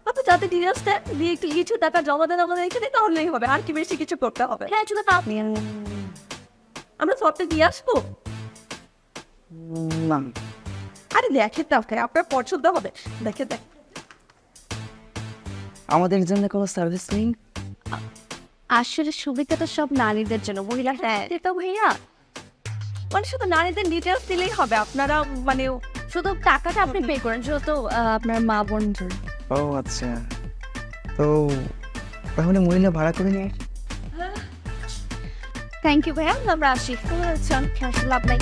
আপনি যাতে ডিটেলস দেন, দিয়ে একটু কিছু টাকা জমা দেন আমাদের এখানে, তাহলেই হবে। আর কি বেশি কিছু করতে হবে? হ্যাঁ, শুধু আপনি আমরা সবটা দিয়ে আসবো। না, আরে দেখে তো আপনার পছন্দ হবে। দেখে দেখ, আমাদের জন্য কোনো সার্ভিস নেই। আসলে সুবিধাটা সব নারীদের জন্য, মহিলা। হ্যাঁ তো ভাইয়া, মানে শুধু নারীদের ডিটেলস দিলেই হবে। আপনারা মানে শুধু টাকাটা আপনি পে করেন, শুধু আপনার মা বোন। ও আচ্ছা, তো তাহলে মহিলা ভাড়া করে নিয়ে। থ্যাংক ইউ ভাইয়া, আমরা আসি। লাভ নাই।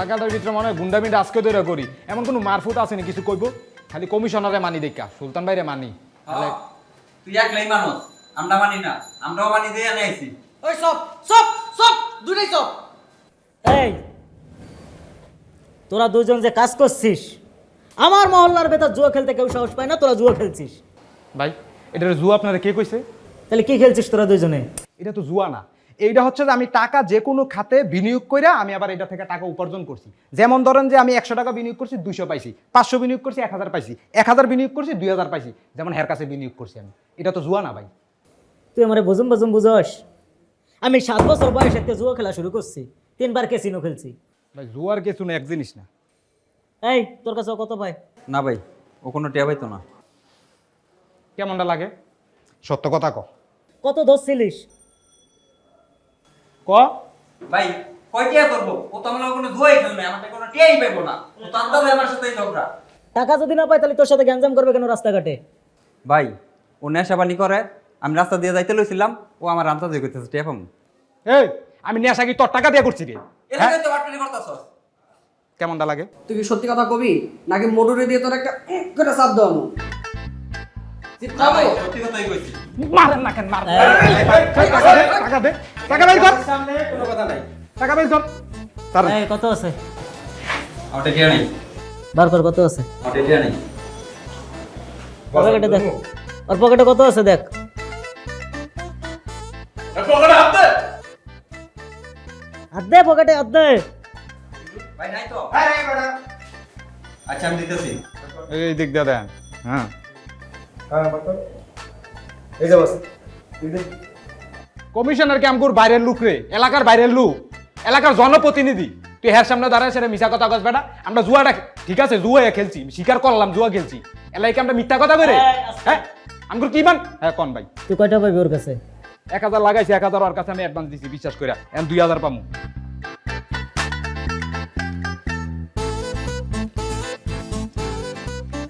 এলাকাটার ভিতরে মনে হয় গুন্ডামিটা আজকে ধরে করি, এমন কোনো মারফুট আছে না কিছু কইব? খালি কমিশনারে মানি দেখা, সুলতান ভাইরে মানি। তুই একলাই মানুষ, আমরা মানি না, আমরাও মানি দিয়ে আনে আইছি। ওই সব সব সব দুটাই সব। এই তোরা দুজন যে কাজ করছিস, আমার মহল্লার ভেতর জুয়া খেলতে কেউ সাহস পায় না, তোরা জুয়া খেলছিস। ভাই এটা জুয়া আপনারা কে কইছে? তাহলে কি খেলছিস তোরা দুজনে? এটা তো জুয়া না, এইটা হচ্ছে যে আমি টাকা যে কোনো খাতে বিনিয়োগ করে আমি আবার এটা থেকে টাকা উপার্জন করছি। যেমন ধরেন যে আমি 100 টাকা বিনিয়োগ করছি 200 পাইছি, 500 বিনিয়োগ করছি 1000 পাইছি, 1000 বিনিয়োগ করছি 2000 পাইছি, যেমন হের কাছে বিনিয়োগ করছি আমি। এটা তো জুয়া না ভাই। তুই আমারে বুঝুম বুঝুম বুঝস? আমি 7 বছর বয়সে জুয়া খেলা শুরু করছি, 3 বার ক্যাসিনো খেলছি। ভাই জুয়ার কিছু না, এক জিনিস না। এই তোর কাছে কত পায়? না ভাই, ও কোনো টিয়া পাইতো না। কেমনটা লাগে সত্য কথা ক। কত ধরছিলিস ক? ভাই কয় টিয়া করবো? ও তো আমরা কোনো জুয়াই খেলবে, আমাদের কোনো টিয়াই পাইবো না। ও তো আন্দাজ আমার সাথেই ঝগড়া। টাকা যদি না পায় তাহলে তোর সাথে গ্যাঞ্জাম করবে কেন রাস্তাঘাটে? ভাই ও নেশা পানি করে, আমি রাস্তা দিয়ে যাইতে লইছিলাম, ও আমার রান্তা দিয়ে করতেছে টিয়া পাম। এই আমি নেশা কি তোর টাকা দিয়ে করছি রে? এলাকায় তো বাটপারি করতাছস। কেমনটা লাগে? তুই কি সত্যি কথা কবি নাকি মোটরে দিয়ে তোর একটা করে চাপ দেওয়ানো? না ভাই সত্যি কথাই কইছি। মারেন না কেন? মার। টাকা দে, টাকা বের কর। সামনে কোনো কথা নাই। টাকা বের কর। এই কত আছে? আমার টিয়া নেই। বার কর কত আছে? আমার টিয়া নেই। পকেটে দেখ, ওর পকেটে কত আছে দেখ। পকেটে হাত দে। হাত দে পকেটে, হাত দে। ভাই নাই তো? হ্যাঁ নাই বেটা। আচ্ছা আমি দিতেছি। এই দিক দিয়ে দেন। হ্যাঁ হ্যাঁ বাকর। এই যে বস। কমিশনার কি আমগুর বাইরের লোক রে? এলাকার বাইরের লোক, এলাকার জনপ্রতিনিধি। তুই হের সামনে দাঁড়ায় সেটা মিশা কথা কস বেটা? আমরা জুয়াটা ঠিক আছে জুয়া খেলছি, স্বীকার করলাম জুয়া খেলছি, এলাকাকে আমরা মিথ্যা কথা করে? হ্যাঁ আমগুর কি মান? হ্যাঁ কোন ভাই তুই কয়টা পাবি ওর কাছে? 1000 লাগাইছি, 1000 ওর কাছে আমি অ্যাডভান্স দিছি বিশ্বাস করে, এখন 2000 পামু।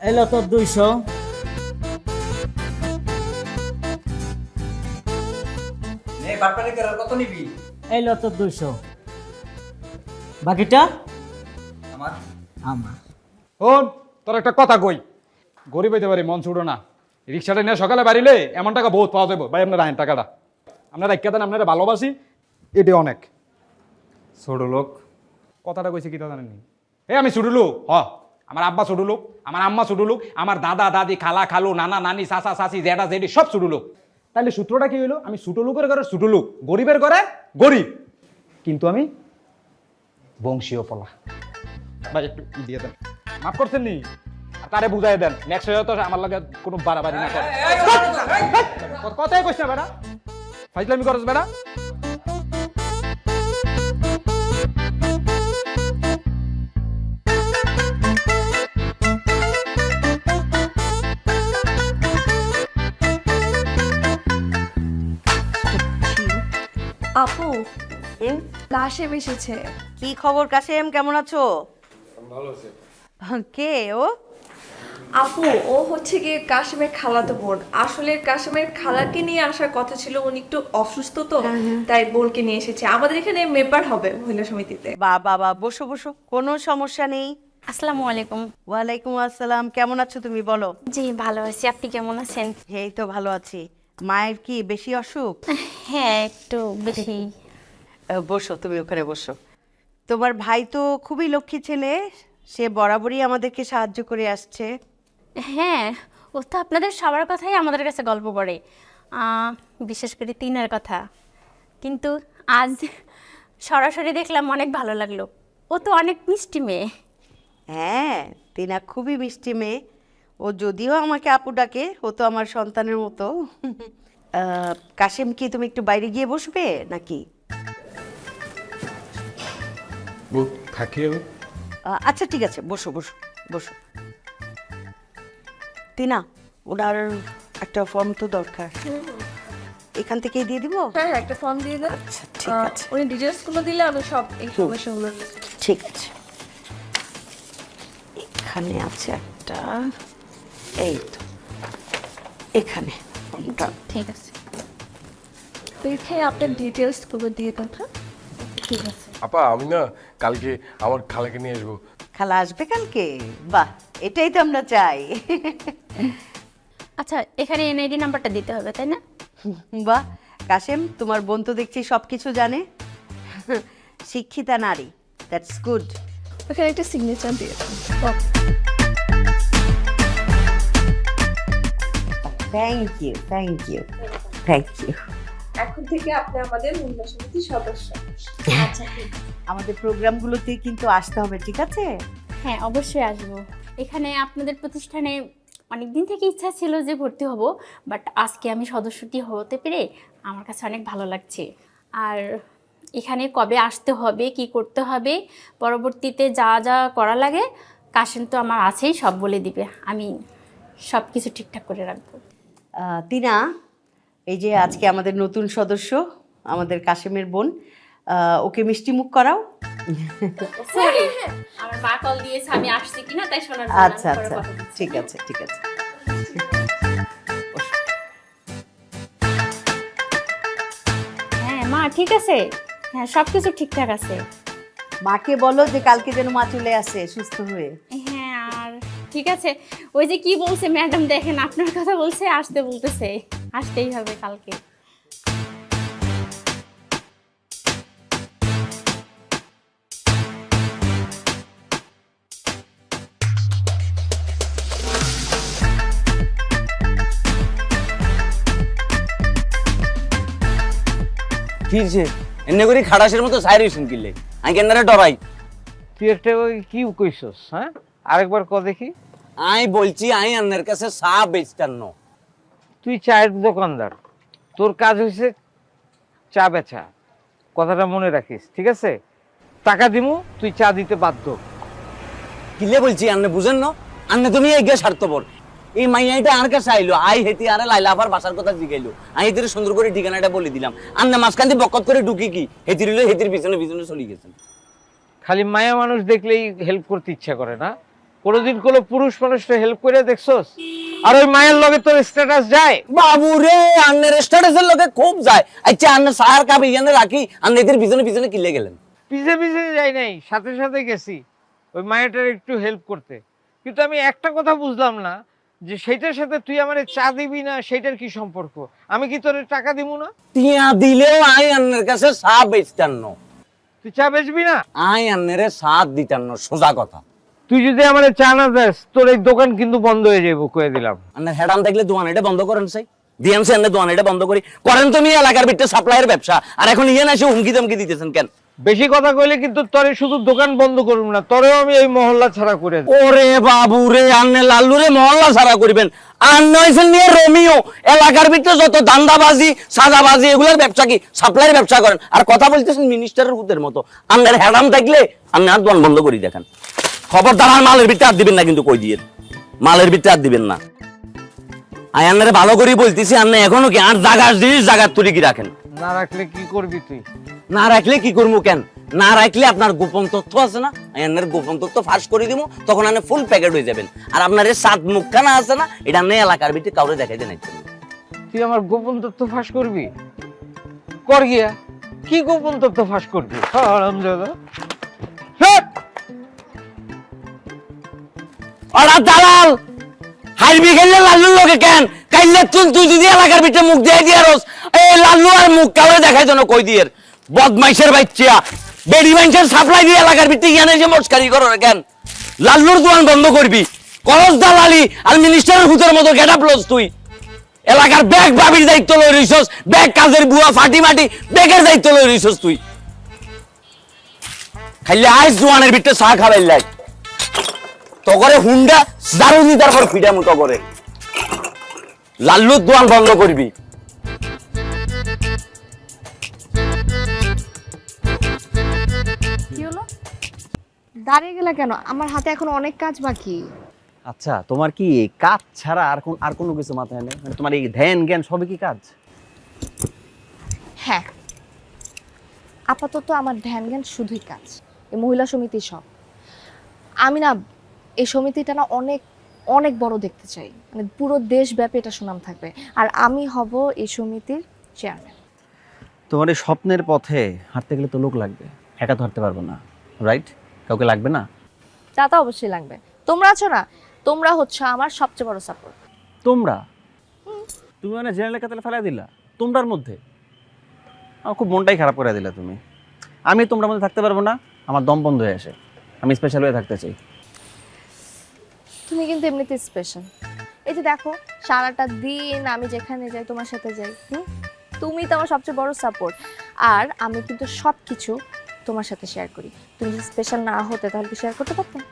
এলো তোর 200। নে বাটপারি করার কত নিবি? এলো তোর 200। বাকিটা আমার। আমার। শোন তোর একটা কথা কই, গরিব হইতে পারি মন ছুড়ো না, রিক্সাটা নিয়ে সকালে বাড়িলে এমন টাকা বহুত পাওয়া যাবে। ভাই আপনার রাখেন টাকাটা, আপনারা রাখা দেন, আপনারা ভালোবাসি, এটি অনেক। ছোট লোক কথাটা কইছে কি তা জানেননি? আমি ছোট লোক, আমার আব্বা ছোট লোক, আমার আম্মা ছোট লোক, আমার দাদা দাদি খালা খালু নানা নানি চাচা চাচি জেঠা জেঠি সব ছোট লোক। তাহলে সূত্রটা কি হইলো? আমি ছোট লোকের ঘরে ছোট লোক, গরিবের ঘরে গরিব, কিন্তু আমি বংশীয় পলা। ভাই একটু দিয়ে দেন, মাফ করছেন নি? তারে বুঝাই দেন, নেক্সট হয়ে তো আমার লাগে কোনো বাড়াবাড়ি না করে। কথাই কইছ না বেটা, ফাইজলামি করছ বেটা। আপু কাশেম এসেছে। কি খবর কাশেম, কেমন আছো? ভালো আছে। কে ও? আপু ও হচ্ছে গিয়ে কাশেমের খালাতো বোন। আসলে কাশেমের খালাকে নিয়ে আসার কথা ছিল, উনি একটু অসুস্থ তো, তাই বোনকে নিয়ে এসেছে। আমাদের এখানে মেম্বার হবে মহিলা সমিতিতে। বাবা বসো বসো, কোনো সমস্যা নেই। আসসালামু আলাইকুম। ওয়ালাইকুম আসসালাম। কেমন আছো তুমি বলো? জি ভালো আছি, আপনি কেমন আছেন? এই তো ভালো আছি। মায়ের কি বেশি অসুখ? হ্যাঁ একটু বেশি। বসো, তুমি ওখানে বসো। তোমার ভাই তো খুবই লক্ষ্মী ছেলে, সে বরাবরই আমাদেরকে সাহায্য করে আসছে। হ্যাঁ ও তো আপনাদের সবার কথাই আমাদের কাছে গল্প করে, বিশেষ করে তিনার কথা। কিন্তু আজ সরাসরি দেখলাম, অনেক ভালো লাগলো। ও তো অনেক মিষ্টি মেয়ে। হ্যাঁ তিনা খুবই মিষ্টি মেয়ে। ও যদিও আমাকে আপু ডাকে, ও তো আমার সন্তানের মতো। কাশেম কি তুমি একটু বাইরে গিয়ে বসবে নাকি? আচ্ছা ঠিক আছে, বসো বসো বসো। তিনা ওনার একটা ফর্ম তো দরকার, এখান থেকেই দিয়ে দিব? হ্যাঁ একটা ফর্ম দিয়ে দেন। আচ্ছা ঠিক আছে। উনি ডিটেইলসগুলো দিলে আমি সব ইনফরমেশনগুলো। ঠিক আছে, এখানে আছে একটা, এই তো এখানে ফর্মটা। ঠিক আছে, দেখে আপনার ডিটেইলসগুলো দিয়ে দেন। হ্যাঁ ঠিক আছে। আপা আমি না কালকে আমার খালাকে নিয়ে আসবো। খালা আসবে কালকে? বাহ, এটাই তো আমরা চাই। আচ্ছা, এখানে এনআইডি নাম্বারটা দিতে হবে, তাই না? বাহ কাশেম, তোমার বোন তো দেখছি সব কিছু জানে। শিক্ষিতা নারী, দ্যাটস গুড। ওখানে একটা সিগনেচার দিয়ে দাও। Thank you, thank you, thank you. এখন থেকে আপনি আমাদের মহিলা সমিতির সদস্য। আচ্ছা, আমাদের প্রোগ্রামগুলোতে কিন্তু আসতে হবে, ঠিক আছে? হ্যাঁ, অবশ্যই আসবো। এখানে আপনাদের প্রতিষ্ঠানে অনেক দিন থেকে ইচ্ছা ছিল যে ভর্তি হব, বাট আজকে আমি সদস্যটি হতে পেরে আমার কাছে অনেক ভালো লাগছে। আর এখানে কবে আসতে হবে, কি করতে হবে, পরবর্তীতে যা যা করা লাগে কাশেম তো আমার আছেই, সব বলে দিবে। আমি সব কিছু ঠিকঠাক করে রাখবো। তিনা, এই যে আজকে আমাদের নতুন সদস্য, আমাদের কাশেমের বোন, ওকে মিষ্টি মুখ করাও। সরি, আমার মা কল দিয়েছে, আমি আসছি কিনা তাই শোনার জন্য। আচ্ছা আচ্ছা, ঠিক আছে ঠিক আছে। হ্যাঁ মা, ঠিক আছে, হ্যাঁ সব কিছু ঠিকঠাক আছে। মাকে বলো যে কালকে যেন মা চলে আসে সুস্থ হয়ে। হ্যাঁ, আর ঠিক আছে, ওই যে কি বলছে ম্যাডাম, দেখেন আপনার কথা বলছে, আসতে বলতেছে, আসতেই হবে কালকে। কি যে এনে করে খাড়াসের মতো সাইরে শুনকিলে আমি কেনারে ডরাই। তুই একটা ওই কি কইছস? হ্যাঁ, আরেকবার ক দেখি। আমি বলছি আমি আন্নের কাছে চা বেচতাম না। তুই চায়ের দোকানদার, তোর কাজ হয়েছে চা বেচা, কথাটা মনে রাখিস, ঠিক আছে? টাকা দিমু, তুই চা দিতে বাধ্য। কিলে বলছি আন্নে বুঝেন না? আন্নে তুমি এগিয়ে স্বার্থপর। এই মাইয়াটা আর কাছে আইলো, আই হেতি আরে লাইলা আবার বাসার কথা জিগাইলো, আমি হেতির সুন্দর করে ঠিকানাটা বলে দিলাম। আন্নে মাঝখান দিয়ে বকত করে ঢুকি কি হেতির হইলো, হেতির পিছনে পিছনে চলে গেছেন। খালি মায়া মানুষ দেখলেই হেল্প করতে ইচ্ছা করে না? কোনোদিন কোনো পুরুষ মানুষটা হেল্প করে দেখছস? আর ওই মায়ের লগে তোর স্ট্যাটাস যায়? বাবু রে, আন্নের স্ট্যাটাসের লগে খুব যায়। আচ্ছা আন্নে সার কাপ এখানে রাখি, আন্নে হেতির পিছনে পিছনে কিলে গেলেন? পিছে পিছে যাই নাই, সাথে সাথে গেছি ওই মায়াটার একটু হেল্প করতে। কিন্তু আমি একটা কথা বুঝলাম না, যে সেইটার সাথে তুই আমারে চা দিবি না, সেইটার কি সম্পর্ক? আমি কি তোর টাকা দিব না? টিয়া দিলেও আই আন্নের কাছে চা বেচতাম না। তুই চা বেচবি না? আই আন্নেরে সাথ দিতাম না, সোজা কথা। তুই যদি আমারে চা না দেস, তোর এই দোকান কিন্তু বন্ধ হয়ে যাবো, কয়ে দিলাম। আন্নের হেডাম দেখলে দোকান এটা বন্ধ করেন চাই দিয়েন সে, দোকান এটা বন্ধ করি করেন। তুমি এলাকার ভিতরে সাপ্লাইয়ের ব্যবসা, আর এখন ইয়ে না এসে হুমকি দমকি দিতেছেন কেন? বেশি কথা কইলে কিন্তু তোরে শুধু দোকান বন্ধ করব না, তোরেও আমি এই মহল্লা ছাড়া করে দেব। ওরে বাবু রে, আন্নে লাল্লু রে মহল্লা ছাড়া করিবেন? আন্নে হইছেন নিয়ে রোমিও, এলাকার ভিতরে যত দান্দাবাজি সাদাবাজি এগুলোর ব্যবসা কি সাপ্লাইয়ের ব্যবসা করেন, আর কথা বলতেছেন মিনিস্টারের হুতের মতো। আন্নের হেডাম থাকলে আপনি আর দোকান বন্ধ করি দেখেন। খবরদার আর মালের ভিতরে হাত দিবেন না, কিন্তু কই দিয়ে মালের ভিতরে হাত দিবেন না। আন্নারে ভালো করে বলতেছি, আন্নে এখনো কি আর জাগার জিনিস জাগার তুলি কি রাখেন? না রাখলে কি করবি তুই? না রাখলে কি করবো কেন? না রাখলে আপনার গোপন তথ্য আছে না, আপনার গোপন তথ্য ফাঁস করে দিব, তখন আপনি ফুল প্যাকেট হয়ে যাবেন। আর আপনার এই সাত মুখখানা আছে না, এটা আপনি এলাকার ভিতরে কাউরে দেখাইতে নাই। তুই আমার গোপন তথ্য ফাঁস করবি? কর গিয়া, কি গোপন তথ্য ফাঁস করবি? হারামজাদা। ওরা দালাল হাইবি খেললে লাল্লুর লোকে কেন কাইলে তুই যদি এলাকার ভিতরে মুখ দিয়ে দিয়ে রস, এই লাল্লু আর মুখ কাউরে দেখাই জন্য কই দিয়ে বদমাইশের বাচ্চা বেডি মাইন্সের সাপ্লাই দিয়ে এলাকার ভিতরে গিয়ে যে মস্কারি করো কেন? লাল্লুর দোকান বন্ধ করবি, করস দালালি, আর মিনিস্টারের হুতের মতো গেট আপ লস। তুই এলাকার ব্যাগ বাবির দায়িত্ব লই রইছস, ব্যাগ কাজের বুয়া ফাটি মাটি ব্যাগের দায়িত্ব লই রইছস। তুই খাইলে আইস দোকানের ভিতরে চা খাবাই লাই, তো করে হুন্ডা দারু দি তারপর ফিডা মতো করে লাল্লুর দোকান বন্ধ করবি। কি হলো? দাঁড়িয়ে গেলে কেন? আমার হাতে এখন অনেক কাজ বাকি। আচ্ছা, তোমার কি কাজ ছাড়া আর কোনো কিছু মাথায় নেই? মানে তোমার এই ধ্যান জ্ঞান সবই কি কাজ? হ্যাঁ, আপাতত আমার ধ্যান জ্ঞান শুধুই কাজ। এই মহিলা সমিতি সব। আমি না এই সমিতিটা না অনেক অনেক বড় দেখতে চাই, মানে পুরো দেশব্যাপী এটা সুনাম থাকবে, আর আমি হব এই সমিতির চেয়ারম্যান। তোমার এই স্বপ্নের পথে হাঁটতে গেলে তো লোক লাগবে। একা ধরতে পারবো না, রাইট? কাউকে লাগবে না? তা তো অবশ্যই লাগবে। তোমরা আছো না, তোমরা হচ্ছে আমার সবচেয়ে বড় সাপোর্ট। তোমরা? তুমি মানে জেনারেল কাতালে ফেলাই দিলা তোমরার মধ্যে? আমার খুব মনটাই খারাপ করে দিলা তুমি। আমি তোমরার মধ্যে থাকতে পারবো না, আমার দম বন্ধ হয়ে আসে। আমি স্পেশাল হয়ে থাকতে চাই। তুমি কিন্তু এমনিতে স্পেশাল। এই যে দেখো, সারাটা দিন আমি যেখানে যাই তোমার সাথে যাই। তুমি তো আমার সবচেয়ে বড় সাপোর্ট। আর আমি কিন্তু সব কিছু তোমার সাথে শেয়ার করি। তুমি যদি স্পেশাল না হতে তাহলে কি শেয়ার করতে পারতাম?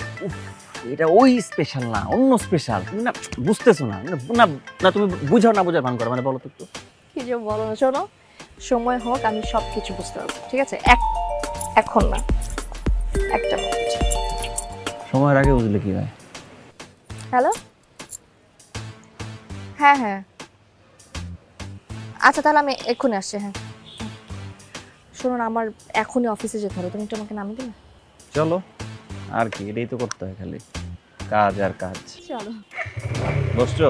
এটা ওই স্পেশাল না, অন্য স্পেশাল। তুমি না বুঝতেছো না, না না তুমি বুঝাও না বুঝার ভান করো, মানে বলো তো একটু। কি যে বলো না, শোনো, সময় হোক আমি সব কিছু বুঝতে পারবো, ঠিক আছে? এখন না, একটা মিনিট। সময়ের আগে বুঝলে কি হয়? হ্যালো, হ্যাঁ হ্যাঁ, আচ্ছা তাহলে আমি এক্ষুনি আসছি। হ্যাঁ শোনো না, আমার এখনই অফিসে যেতে হবে, তুমি একটু আমাকে নামিয়ে দিবে? চলো, আর কি, এটাই তো করতে হয়, খালি কাজ আর কাজ। চলো। বসছো?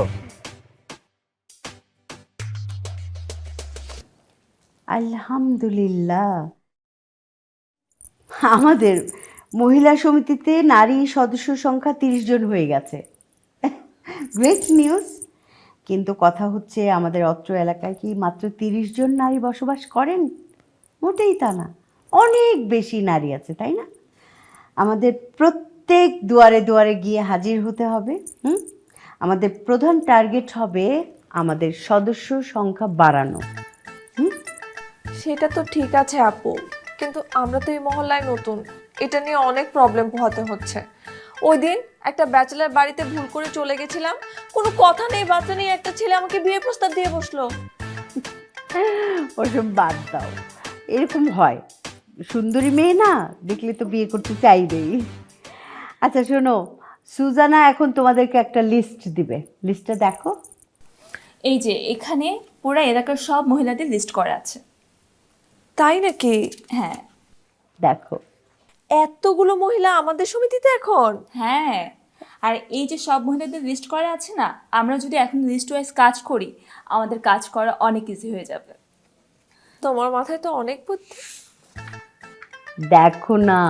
আলহামদুলিল্লাহ, আমাদের মহিলা সমিতিতে নারী সদস্য সংখ্যা 30 জন হয়ে গেছে। Great news. কিন্তু কথা হচ্ছে, আমাদের অত্র এলাকায় কি মাত্র 30 জন নারী বসবাস করেন? মোটেই তা না, অনেক বেশি নারী আছে, তাই না? আমাদের প্রত্যেক দুয়ারে দুয়ারে গিয়ে হাজির হতে হবে। আমাদের প্রধান টার্গেট হবে আমাদের সদস্য সংখ্যা বাড়ানো। সেটা তো ঠিক আছে আপু, কিন্তু আমরা তো এই মহল্লায় নতুন, এটা নিয়ে অনেক প্রবলেম পোহাতে হচ্ছে। ওই দিন একটা ব্যাচেলার বাড়িতে ভুল করে চলে গেছিলাম, কোনো কথা নেই বার্তা নেই, একটা ছেলে আমাকে বিয়ে প্রস্তাব দিয়ে বসলো। ওসব বাদ দাও, এরকম হয়, সুন্দরী মেয়ে না দেখলে তো বিয়ে করতে চাইবেই। আচ্ছা শোনো, সুজানা এখন তোমাদেরকে একটা লিস্ট দিবে, লিস্টটা দেখো। এই যে এখানে পুরো এলাকার সব মহিলাদের লিস্ট করা আছে। তাই নাকি? হ্যাঁ দেখো, এতগুলো মহিলা আমাদের সমিতিতে এখন। হ্যাঁ, আর এই যে সব মহিলাদের লিস্ট করা আছে না, আমরা যদি এখন লিস্ট ওয়াইজ কাজ করি, আমাদের কাজ করা অনেক ইজি হয়ে যাবে। তোমার মাথায় তো অনেক বুদ্ধি। দেখো না,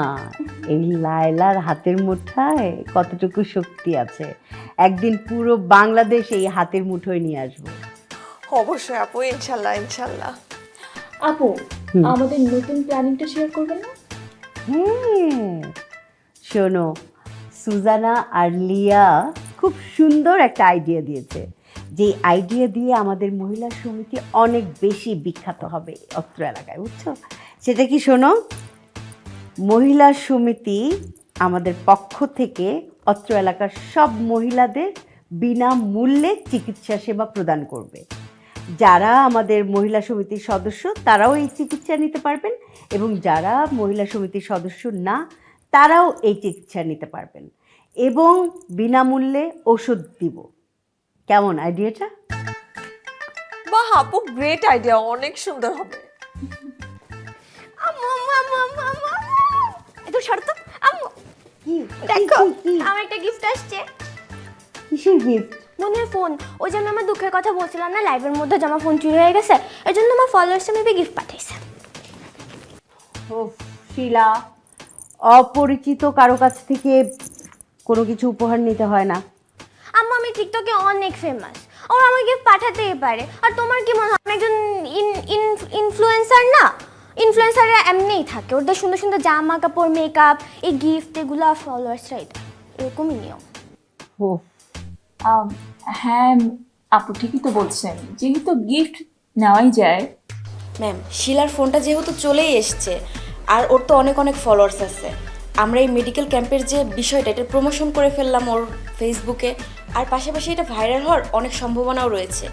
এই লায়লার হাতের মুঠায় কতটুকু শক্তি আছে। একদিন পুরো বাংলাদেশ এই হাতের মুঠোয় নিয়ে আসবো। অবশ্যই আপু, ইনশাল্লাহ ইনশাল্লাহ। আপু, আমাদের নতুন প্ল্যানিংটা শেয়ার করবেন না? শোনো, সুজানা আর লিয়া খুব সুন্দর একটা আইডিয়া দিয়েছে, যে আইডিয়া দিয়ে আমাদের মহিলা সমিতি অনেক বেশি বিখ্যাত হবে অত্র এলাকায়, বুঝছো? সেটা কি শোনো, মহিলা সমিতি আমাদের পক্ষ থেকে অত্র এলাকার সব মহিলাদের বিনামূল্যে চিকিৎসা সেবা প্রদান করবে। যারা আমাদের মহিলা সমিতির সদস্য তারাও এই চিকিৎসা নিতে পারবেন, এবং যারা মহিলা সমিতির সদস্য না তারাও এই চিকিৎসা নিতে পারবেন, এবং বিনামূল্যে ওষুধ দিব। কেমন আইডিয়াটা? বাহ আপু, গ্রেট আইডিয়া, অনেক সুন্দর হবে। একটু শর্ত আম্মু, দেখো আমার একটা গিফট আসছে। কিসের গিফট? মনে ফোন। ওই যে আমি আমার দুঃখের কথা বলছিলাম না, লাইভের মধ্যে যে আমার ফোন চুরি হয়ে গেছে, এই জন্য আমার ফলোয়ার্সে মেবি গিফট পাঠাইছে। ও শিলা, অপরিচিত কারো কাছ থেকে কোনো কিছু উপহার নিতে হয় না। আম্মু আমি টিকটকে অনেক ফেমাস, ওরা আমাকে গিফট পাঠাতেই পারে। আর তোমার কি মনে হয় আমি একজন ইনফ্লুয়েন্সার না? ইনফ্লুয়েন্সাররা এমনিই থাকে, ওদের সুন্দর সুন্দর জামা কাপড়, মেকআপ, এই গিফট এগুলো ফলোয়ার্সরাই দেয়, এরকমই নিয়ম। ও হ্যাঁ আপু, ঠিকই তো বলছেন, যেহেতু গিফট নেওয়াই যায়। ম্যাম, শিলার ফোনটা যেহেতু চলেই এসছে, আর ওর তো অনেক অনেক ফলোয়ার্স আছে, আমরা এই মেডিকেল ক্যাম্পের যে বিষয়টা, এটা প্রমোশন করে ফেললাম ওর ফেসবুকে, আর পাশাপাশি এটা ভাইরাল হওয়ার অনেক সম্ভাবনাও রয়েছে,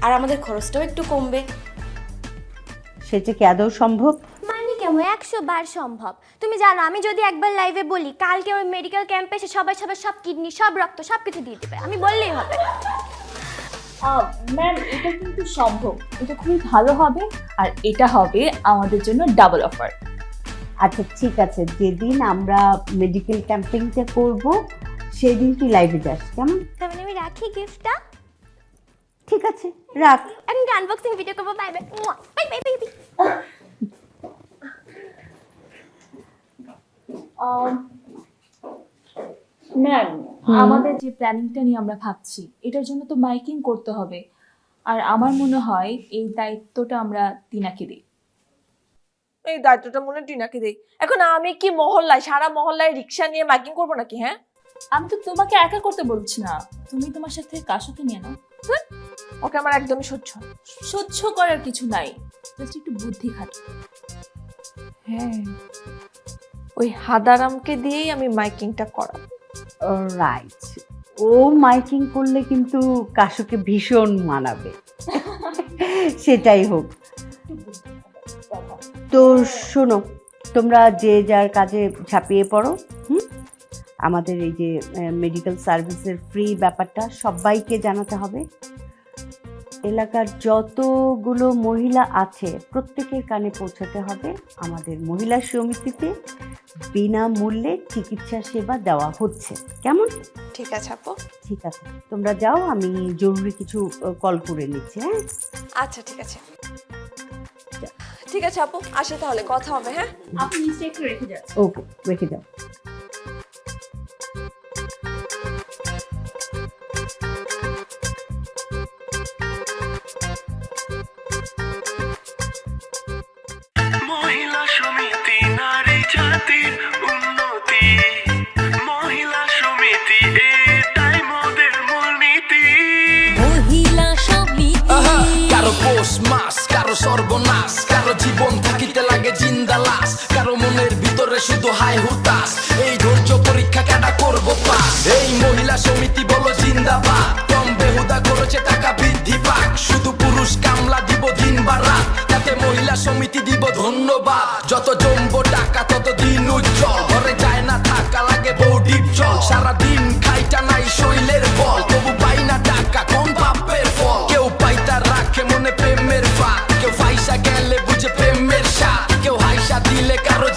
আর আমাদের খরচটাও একটু কমবে। সেটা কি আদৌ সম্ভব? মানে কেমন 100 বার সম্ভব। তুমি জানো, আমি যদি একবার লাইভে বলি কালকে ওই মেডিকেল ক্যাম্পে এসে সবাই সব কিডনি, সব রক্ত, সব কিছু দিয়ে দেবে, আমি বললেই হবে। ম্যাম, এটা কিন্তু সম্ভব, এটা খুবই ভালো হবে, আর এটা হবে আমাদের জন্য ডাবল অফার। আচ্ছা ঠিক আছে, যেদিন আমরা মেডিকেল ক্যাম্পিংটা করব সেদিন তুই লাইভে যাস, কেমন? তার মানে আমি রাখি গিফটটা? ঠিক আছে, রাখ। এখন আনবক্সিং ভিডিও করবো। Bye bye bye bye bye. Ma'am, আমাদের যে প্ল্যানিংটা নিয়ে আমরা ভাবছি এটার জন্য তো মাইকিং করতে হবে, আর আমার মনে হয় এই দায়িত্বটা আমরা টিনাকে দিই। এই দায়িত্বটা মনে টিনাকে দেই। এখন আমি কি মহল্লায়, সারা মহল্লায় রিক্সা নিয়ে মাইকিং করবো নাকি? হ্যাঁ, আমি তো তোমাকে একা করতে বলছি না, তুমি তোমার সাথে কাশুকে নিয়ে নাও। ওকে আমার একদমই সহ্য করার কিছু নাই, জাস্ট একটু বুদ্ধি খাটো। হ্যাঁ, ওই হাদারামকে দিয়েই আমি মাইকিংটা করাবো। রাইট, ও মাইকিং করলে কিন্তু কাশুকে ভীষণ মানাবে। সেটাই হোক। তো শোনো, তোমরা যে যার কাজে ঝাঁপিয়ে পড়ো। আমাদের এই যে মেডিকেল সার্ভিসের ফ্রি ব্যাপারটা সবাইকে জানাতে হবে। এলাকার যতগুলো মহিলা আছে প্রত্যেকের কানে পৌঁছাতে হবে আমাদের মহিলা সমিতিতে বিনামূল্যে চিকিৎসা সেবা দেওয়া হচ্ছে। কেমন? ঠিক আছে আপু। ঠিক আছে, তোমরা যাও, আমি জরুরি কিছু কল করে নিচ্ছি। হ্যাঁ, আচ্ছা ঠিক আছে। ঠিক আছে আপু, আসি তাহলে, কথা হবে। হ্যাঁ, আপনি নিচে একটু রেখে যান। ওকে, রেখে যাও। মহিলা সমিতি নারী জাতির উন্নতি, মহিলা সমিতি এটাই মোদের মূলনীতি। মহিলা সমিতি কারো পৌষ মাস, কারো সর্বনাশ, কারো জীবন থাকিতে লাগে জিন্দা লাশ, কারো মনের ভিতরে শুধু হাই হুতাশ। এই ধৈর্য পরীক্ষা কেডা করবো পাস? এই মহিলা সমিতি বলো জিন্দাবাদ। কম বেহুদা করেছে টাকা বৃদ্ধি পাক, শুধু পুরুষ কামলা দিব দিন বা রাত, তাতে মহিলা সমিতি দিব ধন্যবাদ। যত জমবো টাকা তত দিন উজ্জ্বল, ঘরে যায় না থাকা লাগে বৌডির জল। সারাদিন খাইটা নাই শৈলের বল, তবু পাই না টাকা, কোন পাপের ফল? কেউ পাইতা রাখে মনে প্রেমের ফাঁক, কেউ ফাইসা গেলে বুঝে প্রেমের স্বাদ, কেউ হাইসা দিলে কারো